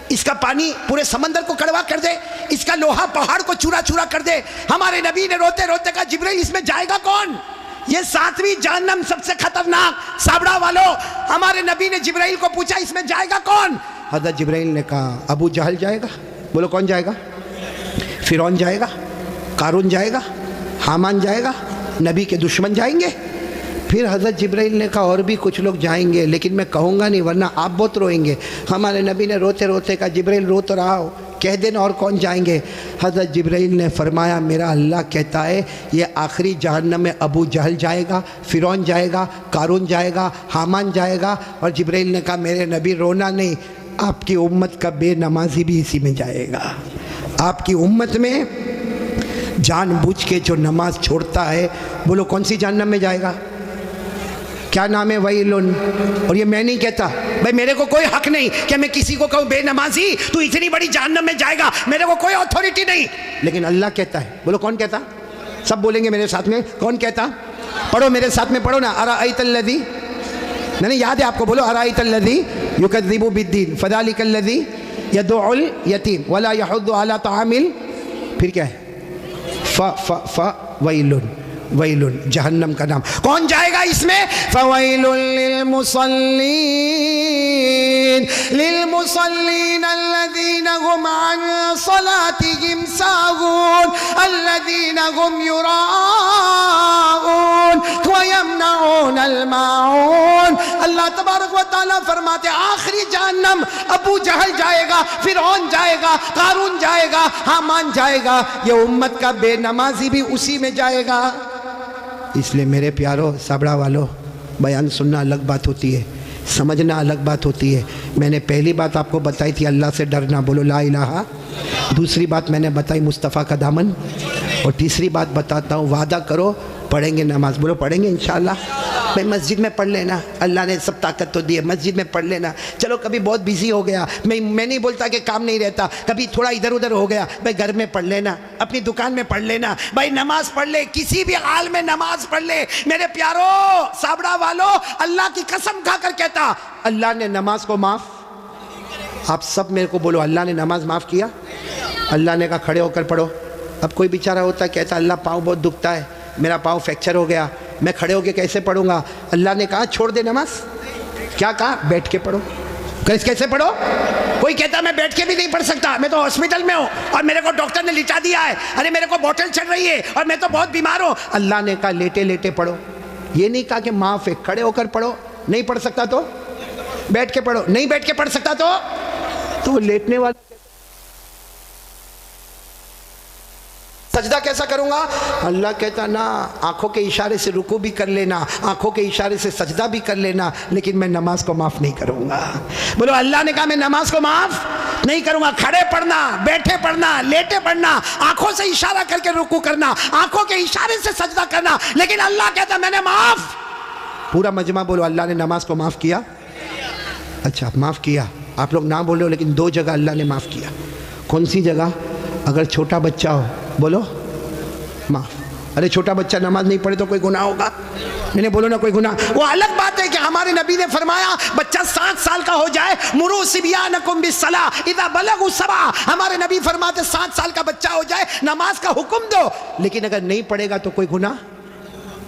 اس کا پانی پورے سمندر کو کڑوا کر دے، اس کا لوہا پہاڑ کو چورا چورا کر دے. ہمارے نبی نے روتے روتے کہا جبرائیل اس میں جائے گا کون؟ یہ 7ویں جہنم سب سے خطرناک. سابڑا والو ہمارے نبی نے جبرائیل کو پوچھا اس میں جائے گا کون؟ حضرت جبرائیل نے کہا ابو جہل جائے گا. بولو کون جائے گا؟ فرعون جائے گا، قارون جائے گا، حامان جائے گا، نبی کے دشمن جائیں گے. پھر حضرت جبرائیل نے کہا اور بھی کچھ لوگ جائیں گے لیکن میں کہوں گا نہیں ورنہ آپ بہت روئیں گے. ہمارے نبی نے روتے روتے کہا جبرائیل رو تو رہا ہو کہہ دینا اور کون جائیں گے. حضرت جبرائیل نے فرمایا میرا اللہ کہتا ہے یہ آخری جہنم میں ابو جہل جائے گا، فرعون جائے گا، قارون جائے گا، حامان جائے گا. اور جبرائیل نے کہا میرے نبی رونا نہیں، آپ کی امت کا بے نمازی بھی اسی میں جائے گا. آپ کی امت میں جان بوجھ کے جو نماز چھوڑتا ہے بولو کون سی جہنم میں جائے گا؟ کیا نام ہے؟ ویلن. اور یہ میں نہیں کہتا بھائی، میرے کو کوئی حق نہیں کہ میں کسی کو کہوں بے نمازی تو اتنی بڑی جہنم میں جائے گا، میرے کو کوئی اتھارٹی نہیں، لیکن اللہ کہتا ہے. بولو کون کہتا؟ سب بولیں گے میرے ساتھ میں کون کہتا؟ پڑھو میرے ساتھ میں پڑھو نا. ارأیت الذی، نہیں یاد ہے آپ کو؟ بولو ارأیت الذی یکذب بالدین فذلک الذی یدعو الیتیم ولا یحض علی طعام پھر کیا ہے؟ ویلن. ویلن جہنم کا نام. کون جائے گا اس میں؟ فویل للمصلین للمصلین الذین هم عن صلاتهم ساہون الذین هم یراؤون ویمنعون الماعون. اللہ تبارک و تعالیٰ فرماتے آخری جہنم ابو جہل جائے گا، فرعون جائے گا، قارون جائے گا، حامان جائے گا، یہ امت کا بے نمازی بھی اسی میں جائے گا. اس لیے میرے پیارو سابڑا والو بیان سننا الگ بات ہوتی ہے، سمجھنا الگ بات ہوتی ہے. میں نے پہلی بات آپ کو بتائی تھی اللہ سے ڈرنا، بولو لا الہ. دوسری بات میں نے بتائی مصطفیٰ کا دامن. اور تیسری بات بتاتا ہوں وعدہ کرو پڑھیں گے نماز. بولو پڑھیں گے انشاءاللہ. میں مسجد میں پڑھ لینا، اللہ نے سب طاقت تو دی ہے، مسجد میں پڑھ لینا. چلو کبھی بہت بیزی ہو گیا، میں نہیں بولتا کہ کام نہیں رہتا، کبھی تھوڑا ادھر ادھر ہو گیا، بھائی گھر میں پڑھ لینا، اپنی دکان میں پڑھ لینا، بھائی نماز پڑھ لے، کسی بھی حال میں نماز پڑھ لے. میرے پیارو سابڑا والو اللہ کی قسم کھا کر کہتا اللہ نے نماز کو معاف. آپ سب میرے کو بولو اللہ نے نماز معاف کیا. اللہ نے کہا کھڑے ہو کر پڑھو. اب کوئی بیچارہ ہوتا کہتا اللہ پاؤں بہت دکھتا ہے، میرا پاؤں فریکچر ہو گیا، میں کھڑے ہو کے کیسے پڑھوں گا؟ اللہ نے کہا چھوڑ دے نماز. کیا کہا؟ بیٹھ کے پڑھو. کیسے پڑھو؟ کوئی کہتا میں بیٹھ کے بھی نہیں پڑھ سکتا، میں تو ہاسپٹل میں ہوں اور میرے کو ڈاکٹر نے لٹا دیا ہے، ارے میرے کو بوٹل چڑھ رہی ہے اور میں تو بہت بیمار ہوں. اللہ نے کہا لیٹے لیٹے پڑھو. یہ نہیں کہا کہ معاف ہے، کھڑے ہو کر پڑھو. نہیں پڑھ سکتا تو بیٹھ کے پڑھو، نہیں بیٹھ کے پڑھ سکتا تو وہ لیٹنے والا سجدہ کیسا کروں گا؟ اللہ کہتا نا آنکھوں کے اشارے سے رکوع بھی کر لینا، آنکھوں کے اشارے سے سجدہ بھی کر لینا، لیکن میں نماز کو معاف نہیں کروں گا. بولو اللہ نے کہا میں نماز کو معاف نہیں کروں گا. کھڑے پڑھنا، بیٹھے پڑھنا، لیٹے پڑھنا، آنکھوں سے اشارہ کر کے رکوع کرنا، آنکھوں کے اشارے سے سجدہ کرنا، لیکن اللہ کہتا میں نے معاف. پورا مجمع بولو اللہ نے نماز کو معاف کیا. اچھا معاف کیا، آپ لوگ نہ بول رہے ہو لیکن 2 جگہ اللہ نے معاف کیا. کون سی جگہ؟ اگر چھوٹا بچہ ہو بولو معاف. ارے چھوٹا بچہ نماز نہیں پڑھے تو کوئی گناہ ہوگا؟ نہیں بولو نا کوئی گناہ. وہ الگ بات ہے کہ ہمارے نبی نے فرمایا بچہ 7 سال کا ہو جائے، مروا صبیانکم بالصلاۃ اذا بلغوا 7. ہمارے نبی فرماتے 7 سال کا بچہ ہو جائے نماز کا حکم دو، لیکن اگر نہیں پڑھے گا تو کوئی گناہ.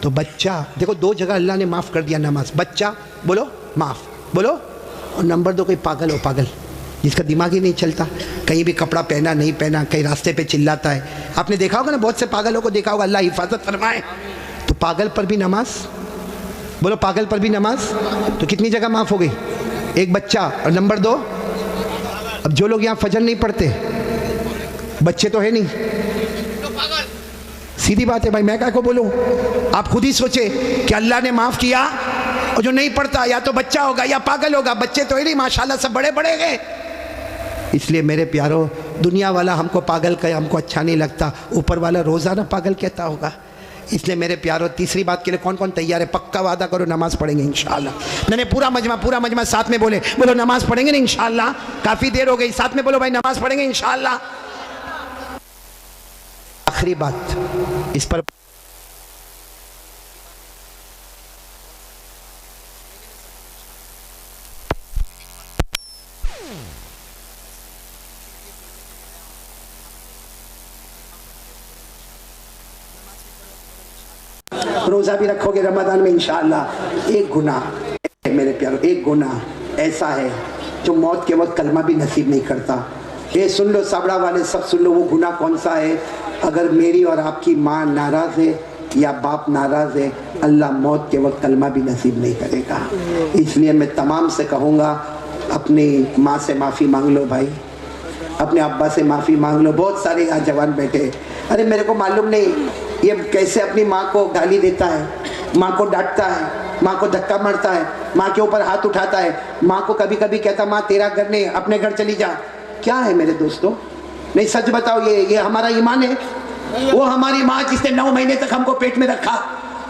تو بچہ دیکھو 2 جگہ اللہ نے معاف کر دیا نماز. بچہ بولو معاف، بولو. اور نمبر 2 کوئی پاگل ہو، پاگل جس کا دماغ ہی نہیں چلتا، کہیں بھی کپڑا پہنا نہیں پہنا، کہیں راستے پہ چلاتا ہے. آپ نے دیکھا ہوگا نا، بہت سے پاگلوں کو دیکھا ہوگا، اللہ حفاظت فرمائے. تو پاگل پر بھی نماز، بولو پاگل پر بھی نماز. تو کتنی جگہ معاف ہو گئی؟ ایک بچہ. اور نمبر 2 اب جو لوگ یہاں فجر نہیں پڑھتے، بچے تو ہے نہیں، سیدھی بات ہے بھائی، میں کیا کو بولوں؟ آپ خود ہی سوچے کہ اللہ نے معاف کیا، اور جو نہیں پڑھتا یا تو بچہ ہوگا یا پاگل ہوگا. بچے تو ہی نہیں، ماشاءاللہ سب بڑے بڑے گئے. اس لیے میرے پیارو، دنیا والا ہم کو پاگل کہے ہم کو اچھا نہیں لگتا، اوپر والا روزانہ پاگل کہتا ہوگا. اس لیے میرے پیارو، تیسری بات کے لیے کون کون تیار ہے؟ پکا وعدہ کرو نماز پڑھیں گے انشاءاللہ. میں نے پورا مجمع ساتھ میں بولو نماز پڑھیں گے نا انشاءاللہ. کافی دیر ہو گئی، ساتھ میں بولو بھائی نماز پڑھیں گے انشاءاللہ. آخری بات اس پر روزہ بھی رکھو گے رمضان میں انشاءاللہ. ایک گناہ میرے پیارو، ایک گناہ ایسا ہے جو موت کے وقت کلمہ بھی نصیب نہیں کرتا. یہ سن لو سابڑا والے سب سن لو، وہ گناہ کون سا ہے؟ اگر میری اور آپ کی ماں ناراض ہے یا باپ ناراض ہے، اللہ موت کے وقت کلمہ بھی نصیب نہیں کرے گا. اس لیے میں تمام سے کہوں گا، اپنی ماں سے معافی مانگ لو بھائی، اپنے ابا سے معافی مانگ لو. بہت سارے یہاں جوان بیٹھے، ارے میرے کو معلوم نہیں یہ کیسے اپنی ماں کو گالی دیتا ہے، ماں کو ڈانٹتا ہے، ماں کو دھکا مارتا ہے، ماں کے اوپر ہاتھ اٹھاتا ہے، ماں کو کبھی کبھی کہتا ماں تیرا گھر نہیں، اپنے گھر چلی جا. کیا ہے میرے دوستو؟ نہیں سچ بتاؤ، یہ ہمارا ایمان ہے؟ وہ ہماری ماں جس نے 9 مہینے تک ہم کو پیٹ میں رکھا،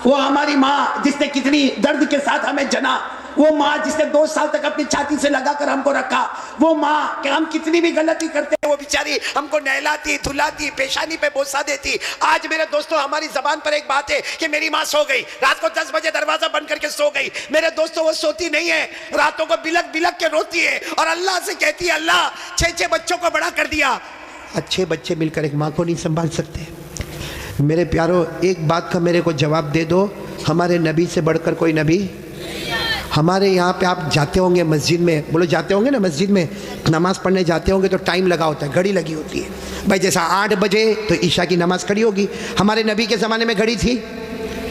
وہ ہماری ماں جس نے کتنی درد کے ساتھ ہمیں جنا، وہ ماں جس نے 2 سال تک اپنی چھاتی سے لگا کر ہم کو رکھا، وہ ماں کہ ہم کتنی بھی غلطی کرتے ہیں وہ بیچاری ہم کو نہلاتی دھلاتی پیشانی پہ بوسہ دیتی. آج میرے دوستو ہماری زبان پر ایک بات ہے کہ میری ماں سو گئی، رات کو 10 بجے دروازہ بند کر کے سو گئی. میرے دوستو وہ سوتی نہیں ہے، راتوں کو بلک بلک کے روتی ہے اور اللہ سے کہتی ہے اللہ 6 بچوں کو بڑا کر دیا. اچھے بچے مل کر ایک ماں کو نہیں سنبھال سکتے. میرے پیارو ایک بات کا میرے کو جواب دے دو، ہمارے نبی سے بڑھ کر کوئی نبی؟ ہمارے یہاں پہ آپ جاتے ہوں گے مسجد میں، بولو جاتے ہوں گے نا مسجد میں، نماز پڑھنے جاتے ہوں گے تو ٹائم لگا ہوتا ہے، گھڑی لگی ہوتی ہے بھائی. جیسا 8 بجے تو عشاء کی نماز کھڑی ہوگی. ہمارے نبی کے زمانے میں گھڑی تھی؟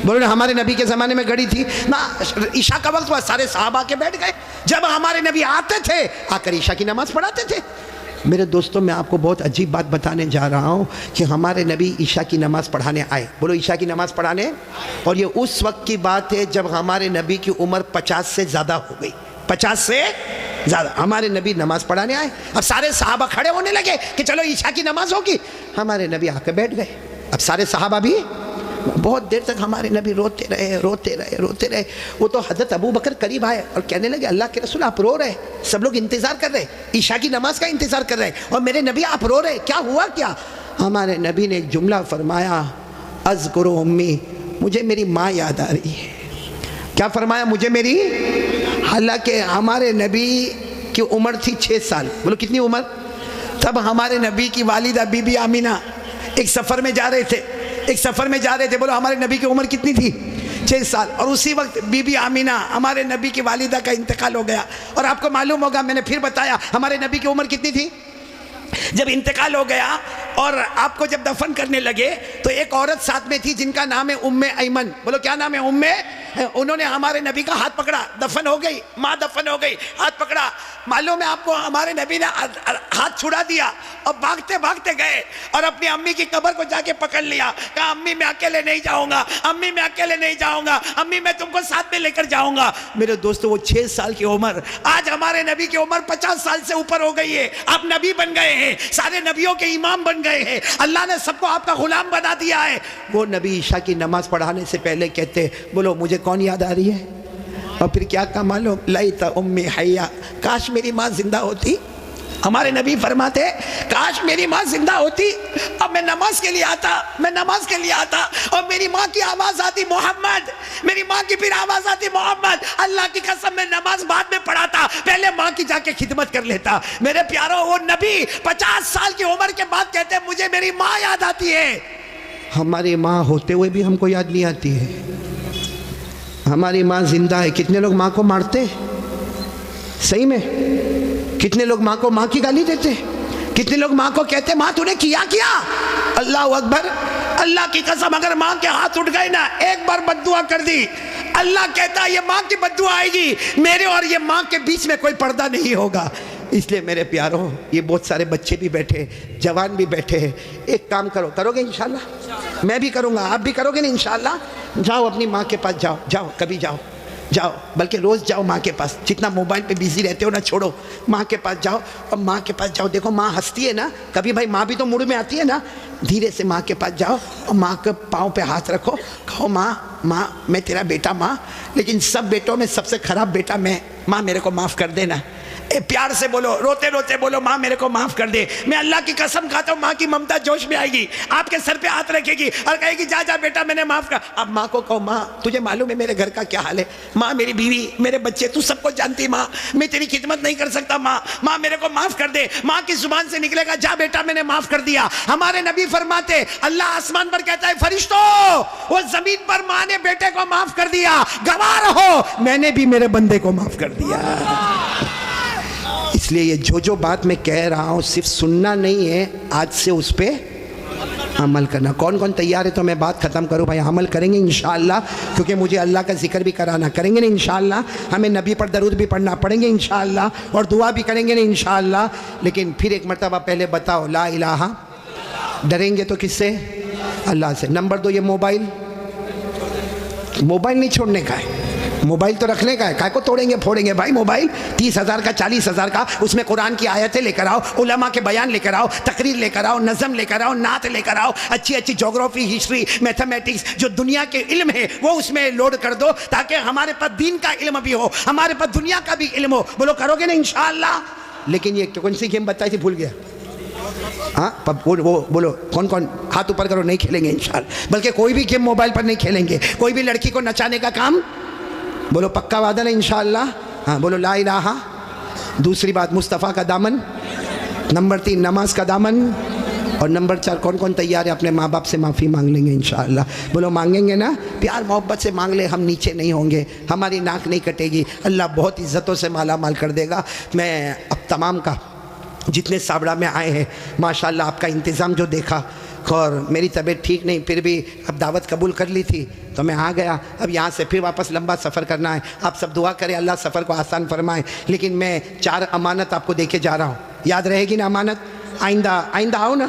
بولو نا ہمارے نبی کے زمانے میں گھڑی تھی نا. عشاء کا وقت ہوا، سارے صحابہ کے بیٹھ گئے. جب ہمارے نبی آتے تھے آ کر عشاء کی نماز پڑھاتے تھے. میرے دوستوں میں آپ کو بہت عجیب بات بتانے جا رہا ہوں کہ ہمارے نبی عشاء کی نماز پڑھانے آئے. بولو عشاء کی نماز پڑھانے. اور یہ اس وقت کی بات ہے جب ہمارے نبی کی عمر 50 سے زیادہ ہو گئی. 50 سے زیادہ ہمارے نبی نماز پڑھانے آئے. اب سارے صحابہ کھڑے ہونے لگے کہ چلو عشاء کی نماز ہوگی. ہمارے نبی آ کے بیٹھ گئے. اب سارے صحابہ بھی بہت دیر تک ہمارے نبی روتے رہے. وہ تو حضرت ابو بکر قریب آئے اور کہنے لگے اللہ کے رسول آپ رو رہے، سب لوگ انتظار کر رہے، عشاء کی نماز کا انتظار کر رہے اور میرے نبی آپ رو رہے، کیا ہوا کیا؟ ہمارے نبی نے ایک جملہ فرمایا، اذکر امی، مجھے میری ماں یاد آ رہی ہے. کیا فرمایا؟ مجھے میری. حالانکہ ہمارے نبی کی عمر تھی 6 سال. بولو کتنی عمر؟ تب ہمارے نبی کی والدہ بی بی آمینہ ایک سفر میں جا رہے تھے. بولو ہمارے نبی کی عمر کتنی تھی؟ 6 سال. اور اسی وقت بی بی آمینہ ہمارے نبی کی والدہ کا انتقال ہو گیا. اور آپ کو معلوم ہوگا، میں نے پھر بتایا ہمارے نبی کی عمر کتنی تھی جب انتقال ہو گیا. اور آپ کو جب دفن کرنے لگے تو ایک عورت ساتھ میں تھی جن کا نام ہے ام ایمن. بولو کیا نام ہے؟ انہوں نے ہمارے نبی کا ہاتھ پکڑا. دفن ہو گئی ماں، دفن ہو گئی، ہاتھ پکڑا. معلوم ہے آپ کو ہمارے نبی نے ہاتھ چھڑا دیا اور بھاگتے بھاگتے گئے اور اپنی امی کی قبر کو جا کے پکڑ لیا. کہا امی میں اکیلے نہیں جاؤں گا، امی میں اکیلے نہیں جاؤں گا، امی میں تم کو ساتھ میں لے کر جاؤں گا. میرے دوستو وہ 6 سال کی عمر، آج ہمارے نبی کی عمر 50 سال سے اوپر ہو گئی ہے. آپ نبی بن گئے ہیں، سارے نبیوں کے امام بن گئے ہیں. اللہ نے سب کو آپ کا غلام بنا دیا ہے. وہ نبی عشاء کی نماز پڑھانے سے پہلے کہتے، بولو مجھے کون یاد آ رہی ہے؟ اور پھر کیا کہا معلوم؟ لیت امی حیا، کاش میری ماں زندہ ہوتی. ہمارے نبی فرماتے کاش میری ماں زندہ ہوتی، اب میں نماز کے لیے آتا اور میری ماں کی آواز آتی محمد، میری ماں کی پھر آواز آتی محمد. اللہ کی قسم میں نماز بعد میں پڑھاتا، پہلے ماں کی جا کے خدمت کر لیتا. میرے پیارو، وہ نبی 50 سال کی عمر کے بعد کہتے ہیں مجھے میری ماں یاد آتی ہے. ہماری ماں ہوتے ہوئے بھی ہم کو یاد نہیں آتی ہے. ہماری ماں زندہ ہے. کتنے لوگ ماں کو مارتے؟ صحیح میں کتنے لوگ ماں کو ماں کی گالی دیتے؟ کتنے لوگ ماں کو کہتے ماں تو نے کیا؟ اللہ اکبر. اللہ کی قسم اگر ماں کے ہاتھ اٹھ گئے نا، ایک بار بد دعا کر دی، اللہ کہتا یہ ماں کی بد دعا آئے گی، میرے اور یہ ماں کے بیچ میں کوئی پردہ نہیں ہوگا. اس لیے میرے پیاروں، یہ بہت سارے بچے بھی بیٹھے، جوان بھی بیٹھے ہیں. ایک کام کرو گے انشاءاللہ؟ میں بھی کروں گا، آپ بھی کرو گے نا انشاءاللہ. جاؤ اپنی ماں کے پاس، جاؤ کبھی جاؤ، بلکہ روز جاؤ ماں کے پاس. جتنا موبائل پہ بیزی رہتے ہو نا، چھوڑو، ماں کے پاس جاؤ. اور ماں کے پاس جاؤ، دیکھو ماں ہنستی ہے نا کبھی، بھائی ماں بھی تو موڈ میں آتی ہے نا. دھیرے سے ماں کے پاس جاؤ اور ماں کے پاؤں پہ ہاتھ رکھو، کہو ماں میں تیرا بیٹا ماں، لیکن سب بیٹوں میں سب سے خراب بیٹا میں، ماں میرے کو معاف کر دینا. پیار سے بولو، روتے روتے بولو ماں میرے کو معاف کر دے. میں اللہ کی قسم کھاتا ہوں، ماں کی ممتا جوش میں آئے گی، آپ کے سر پہ ہاتھ رکھے گی اور کہے گی جا بیٹا میں نے معاف کر. اب ماں کو کہو ماں تجھے معلوم ہے میرے گھر کا کیا حال ہے، ماں میری بیوی، میرے بچے، تو سب کو جانتی ماں، میں تیری خدمت نہیں کر سکتا ماں میرے کو معاف کر دے. ماں کی زبان سے نکلے گا جا بیٹا میں نے معاف کر دیا. ہمارے نبی فرماتے اللہ آسمان پر کہتا ہے فرشتوں، وہ زمین پر ماں نے بیٹے کو معاف کر دیا، گواہ رہو میں نے بھی میرے بندے کو معاف کر دیا. اس لیے یہ جو بات میں کہہ رہا ہوں صرف سننا نہیں ہے، آج سے اس پہ عمل کرنا. کون تیار ہے تو میں بات ختم کروں؟ بھائی عمل کریں گے انشاءاللہ، کیونکہ مجھے اللہ کا ذکر بھی کرانا. کریں گے نا انشاءاللہ؟ ہمیں نبی پر درود بھی پڑھیں گے انشاءاللہ، اور دعا بھی کریں گے نا انشاءاللہ. لیکن پھر ایک مرتبہ پہلے بتاؤ لا الہ. ڈریں گے تو کس سے؟ اللہ سے. نمبر 2 یہ موبائل نہیں چھوڑنے کا ہے، موبائل تو رکھنے کا ہے. کائے کو توڑیں گے پھوڑیں گے بھائی؟ موبائل 30,000 کا 40,000 کا، اس میں قرآن کی آیتیں لے کر آؤ، علماء کے بیان لے کر آؤ، تقریر لے کر آؤ، نظم لے کر آؤ، نعت لے کر آؤ، اچھی جغرافی، ہسٹری، میتھمیٹکس، جو دنیا کے علم ہے وہ اس میں لوڈ کر دو، تاکہ ہمارے پاس دین کا علم بھی ہو، ہمارے پاس دنیا کا بھی علم ہو. بولو کرو گے نا انشاءاللہ؟ لیکن یہ کون سی گیم بتائی تھی بھول گیا؟ ہاں وہ بولو کون ہاتھ اوپر کرو. نہیں کھیلیں گے انشاءاللہ، بلکہ کوئی بھی گیم موبائل پر نہیں کھیلیں گے. کوئی بھی لڑکی کو نچانے کا کام، بولو پکا وعدہ نا انشاءاللہ؟ ہاں بولو لا الہ. دوسری بات مصطفیٰ کا دامن. نمبر 3 نماز کا دامن. اور نمبر 4 کون تیار ہے اپنے ماں باپ سے معافی مانگ لیں گے انشاءاللہ؟ بولو مانگیں گے نا؟ پیار محبت سے مانگ لے، ہم نیچے نہیں ہوں گے، ہماری ناک نہیں کٹے گی، اللہ بہت عزتوں سے مالا مال کر دے گا. میں اب تمام کا جتنے سابڑا میں آئے ہیں ماشاءاللہ آپ کا انتظام جو دیکھا، اور میری طبیعت ٹھیک نہیں، پھر بھی اب دعوت قبول کر لی تھی تو میں آ گیا. اب یہاں سے پھر واپس لمبا سفر کرنا ہے. آپ سب دعا کریں اللہ سفر کو آسان فرمائے. لیکن میں 4 امانت آپ کو دے کے جا رہا ہوں، یاد رہے گی نا امانت؟ آئندہ آؤ نا،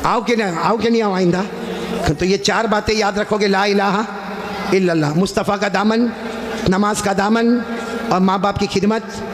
آؤ کہ نہیں آؤ آئندہ؟ تو یہ 4 باتیں یاد رکھو گے، لا الہ الا اللہ، مصطفیٰ کا دامن، نماز کا دامن، اور ماں باپ کی خدمت.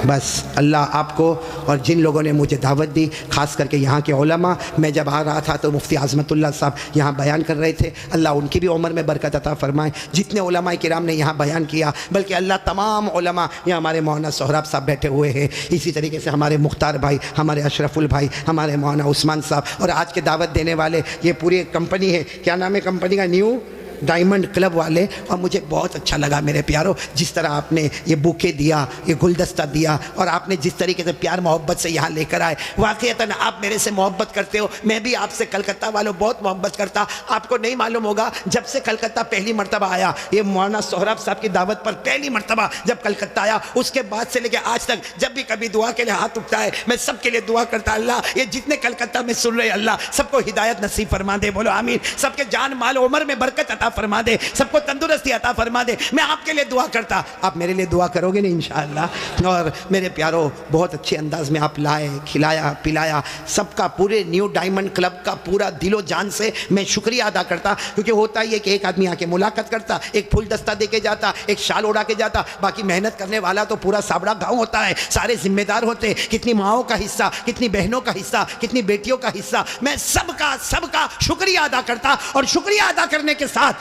بس اللہ آپ کو اور جن لوگوں نے مجھے دعوت دی، خاص کر کے یہاں کے علماء، میں جب آ رہا تھا تو مفتی عظمت اللہ صاحب یہاں بیان کر رہے تھے، اللہ ان کی بھی عمر میں برکت عطا فرمائے. جتنے علماء کرام نے یہاں بیان کیا، بلکہ اللہ تمام علماء، یہاں ہمارے مولانا سہراب صاحب بیٹھے ہوئے ہیں، اسی طریقے سے ہمارے مختار بھائی، ہمارے اشرف البھائی، ہمارے مولانا عثمان صاحب، اور آج کے دعوت دینے والے یہ پوری کمپنی ہے، کیا نام ہے کمپنی کا؟ نیو ڈائمنڈ کلب والے. اور مجھے بہت اچھا لگا میرے پیاروں، جس طرح آپ نے یہ بوکے دیا، یہ گلدستہ دیا، اور آپ نے جس طریقے سے پیار محبت سے یہاں لے کر آئے. واقعتاً آپ میرے سے محبت کرتے ہو، میں بھی آپ سے کلکتہ والوں بہت محبت کرتا. آپ کو نہیں معلوم ہوگا، جب سے کلکتہ پہلی مرتبہ آیا، یہ مولانا سہراب صاحب کی دعوت پر پہلی مرتبہ جب کلکتہ آیا، اس کے بعد سے لے کے آج تک جب بھی کبھی دعا کے لیے ہاتھ اٹھتا ہے، میں سب کے لیے دعا کرتا، اللہ یہ جتنے کلکتہ میں سن رہے، اللہ سب کو ہدایت نصیب فرما دے. بولو آمین. سب کے جان مال عمر میں برکت عطا فرما دے، سب کو تندرستی عطا فرما دے. میں آپ کے لیے دعا کرتا، آپ میرے لیے دعا کرو گے نا انشاءاللہ؟ اور میرے پیاروں، بہت اچھے انداز میں آپ لائے، کھلایا پلایا. سب کا، پورے نیو ڈائمنڈ کلب کا پورا دل و جان سے میں شکریہ ادا کرتا. کیونکہ ہوتا یہ کہ ایک آدمی آ کے ملاقات کرتا، ایک پھول دستہ دے کے جاتا، ایک شال اڑا کے جاتا، باقی محنت کرنے والا تو پورا سابڑا گاؤں ہوتا ہے، سارے ذمہ دار ہوتے، کتنی ماؤں کا حصہ، کتنی بہنوں کا حصہ، کتنی بیٹیوں کا حصہ. میں سب کا شکریہ ادا کرتا. اور شکریہ ادا کرنے کے ساتھ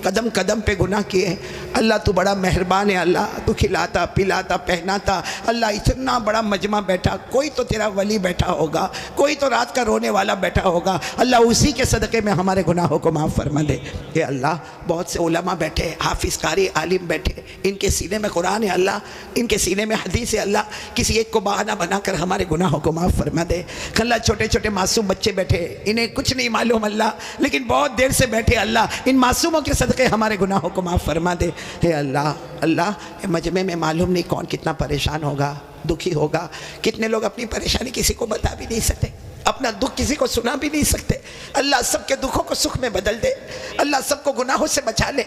قدم قدم پہ گناہ کیے. اللہ تو بڑا مہربان ہے اللہ, تو کھلاتا پلاتا پہناتا. اللہ اتنا بڑا مجمع بیٹھا, کوئی تو تیرا ولی بیٹھا ہوگا, کوئی تو رات کا رونے والا بیٹھا ہوگا. اللہ اسی کے صدقے میں ہمارے گناہوں کو معاف فرما دے. اے اللہ بہت سے علماء بیٹھے, حافظ قاری عالم بیٹھے, ان کے سینے میں قرآن ہے اللہ, ان کے سینے میں حدیث ہے اللہ. کسی ایک کو بہانہ بنا کر ہمارے گناہوں کو معاف فرما دے. اللہ چھوٹے چھوٹے معصوم بچے بیٹھے, انہیں کچھ نہیں معلوم اللہ, لیکن بہت دیر سے بیٹھے اللہ, ان معصوموں کے صدقے ہمارے گناہوں کو معاف فرما دے. اے اللہ اللہ مجمع میں معلوم نہیں کون کتنا پریشان ہوگا, دکھی ہوگا. کتنے لوگ اپنی پریشانی کسی کو بتا بھی نہیں سکتے, اپنا دکھ کسی کو سنا بھی نہیں سکتے. اللہ سب کے دکھوں کو سکھ میں بدل دے. اللہ سب کو گناہوں سے بچا لے.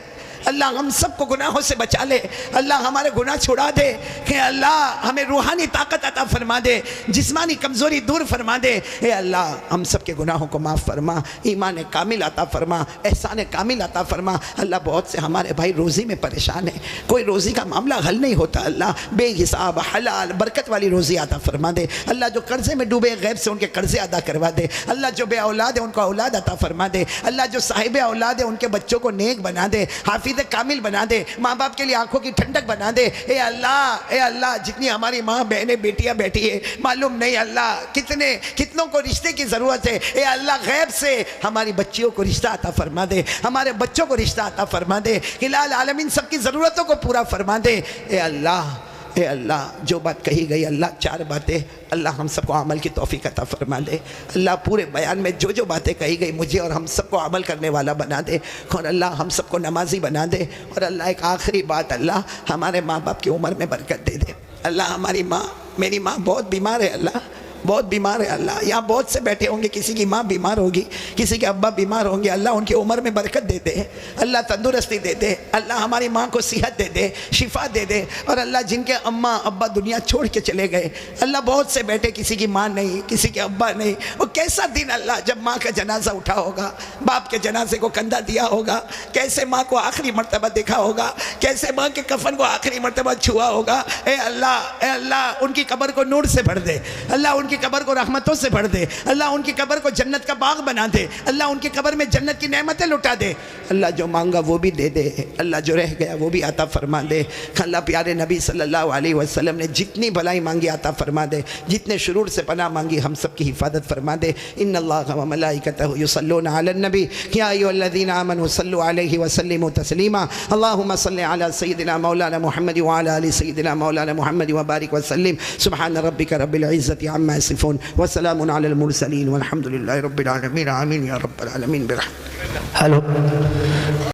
اللہ ہم سب کو گناہوں سے بچا لے. اللہ ہمارے گناہ چھڑا دے. کہ اللہ ہمیں روحانی طاقت عطا فرما دے, جسمانی کمزوری دور فرما دے. اے اللہ ہم سب کے گناہوں کو معاف فرما, ایمان کامل عطا فرما, احسان کامل عطا فرما. اللہ بہت سے ہمارے بھائی روزی میں پریشان ہیں, کوئی روزی کا معاملہ حل نہیں ہوتا. اللہ بے حساب حلال برکت والی روزی عطا فرما دے. اللہ جو قرضے میں ڈوبے غیب سے ان کے قرضے ادا کروا دے. اللہ جو بے اولاد ہے ان کو اولاد عطا فرما دے. اللہ جو صاحب اولاد ہے ان کے بچوں کو نیک بنا دے, حافظ کامل بنا دے, ماں باپ کے لیے آنکھوں کی ٹھنڈک بنا دے. اے اللہ جتنی ہماری ماں بہنیں بیٹیاں بیٹھی ہے, معلوم نہیں اللہ کتنوں کو رشتے کی ضرورت ہے. اے اللہ غیب سے ہماری بچیوں کو رشتہ عطا فرما دے, ہمارے بچوں کو رشتہ عطا فرما دے. الہ العالمین سب کی ضرورتوں کو پورا فرما دے. اے اللہ جو بات کہی گئی اللہ, 4 باتیں اللہ ہم سب کو عمل کی توفیق عطا فرما دے. اللہ پورے بیان میں جو باتیں کہی گئی مجھے اور ہم سب کو عمل کرنے والا بنا دے. اور اللہ ہم سب کو نمازی بنا دے. اور اللہ ایک آخری بات, اللہ ہمارے ماں باپ کی عمر میں برکت دے دے. اللہ ہماری ماں, میری ماں بہت بیمار ہے اللہ, بہت بیمار ہے اللہ. یہاں بہت سے بیٹھے ہوں گے, کسی کی ماں بیمار ہوگی, کسی کے ابا بیمار ہوں گے. اللہ ان کی عمر میں برکت دے دے, اللہ تندرستی دے دے. اللہ ہماری ماں کو صحت دے دے, شفا دے دے. اور اللہ جن کے اماں ابا دنیا چھوڑ کے چلے گئے, اللہ بہت سے بیٹھے کسی کی ماں نہیں, کسی کے ابا نہیں. وہ کیسا دن اللہ جب ماں کا جنازہ اٹھا ہوگا, باپ کے جنازے کو کندھا دیا ہوگا, کیسے ماں کو آخری مرتبہ دیکھا ہوگا, کیسے ماں کے کفن کو آخری مرتبہ چھوا ہوگا. اے اللہ ان کی قبر کو نور سے بھر دے. اللہ ان کی قبر کو رحمتوں سے بھر دے. اللہ ان کی قبر کو جنت کا باغ بنا دے. اللہ ان کی قبر میں جنت کی نعمتیں لٹا دے. اللہ جو مانگا وہ بھی دے دے, اللہ جو رہ گیا وہ بھی عطا فرما دے. اللہ پیارے نبی صلی اللہ علیہ وسلم نے جتنی بھلائی مانگی عطا فرما دے, جتنے شرور سے پناہ مانگی ہم سب کی حفاظت فرما دے. ان اللہ و ملائکتہ یصلون علی النبی یا ایھا الذین آمنوا صلوا علیہ وسلموا تسلیما. اللهم صل علی سیدنا مولانا محمد وعلی آل سیدنا مولانا محمد وبارک وسلم. سبحان ربک رب العزة عما يصفون وسلام علی المرسلین والحمد للہ رب العالمین. آمین یا رب العالمین برحمتک. ہلو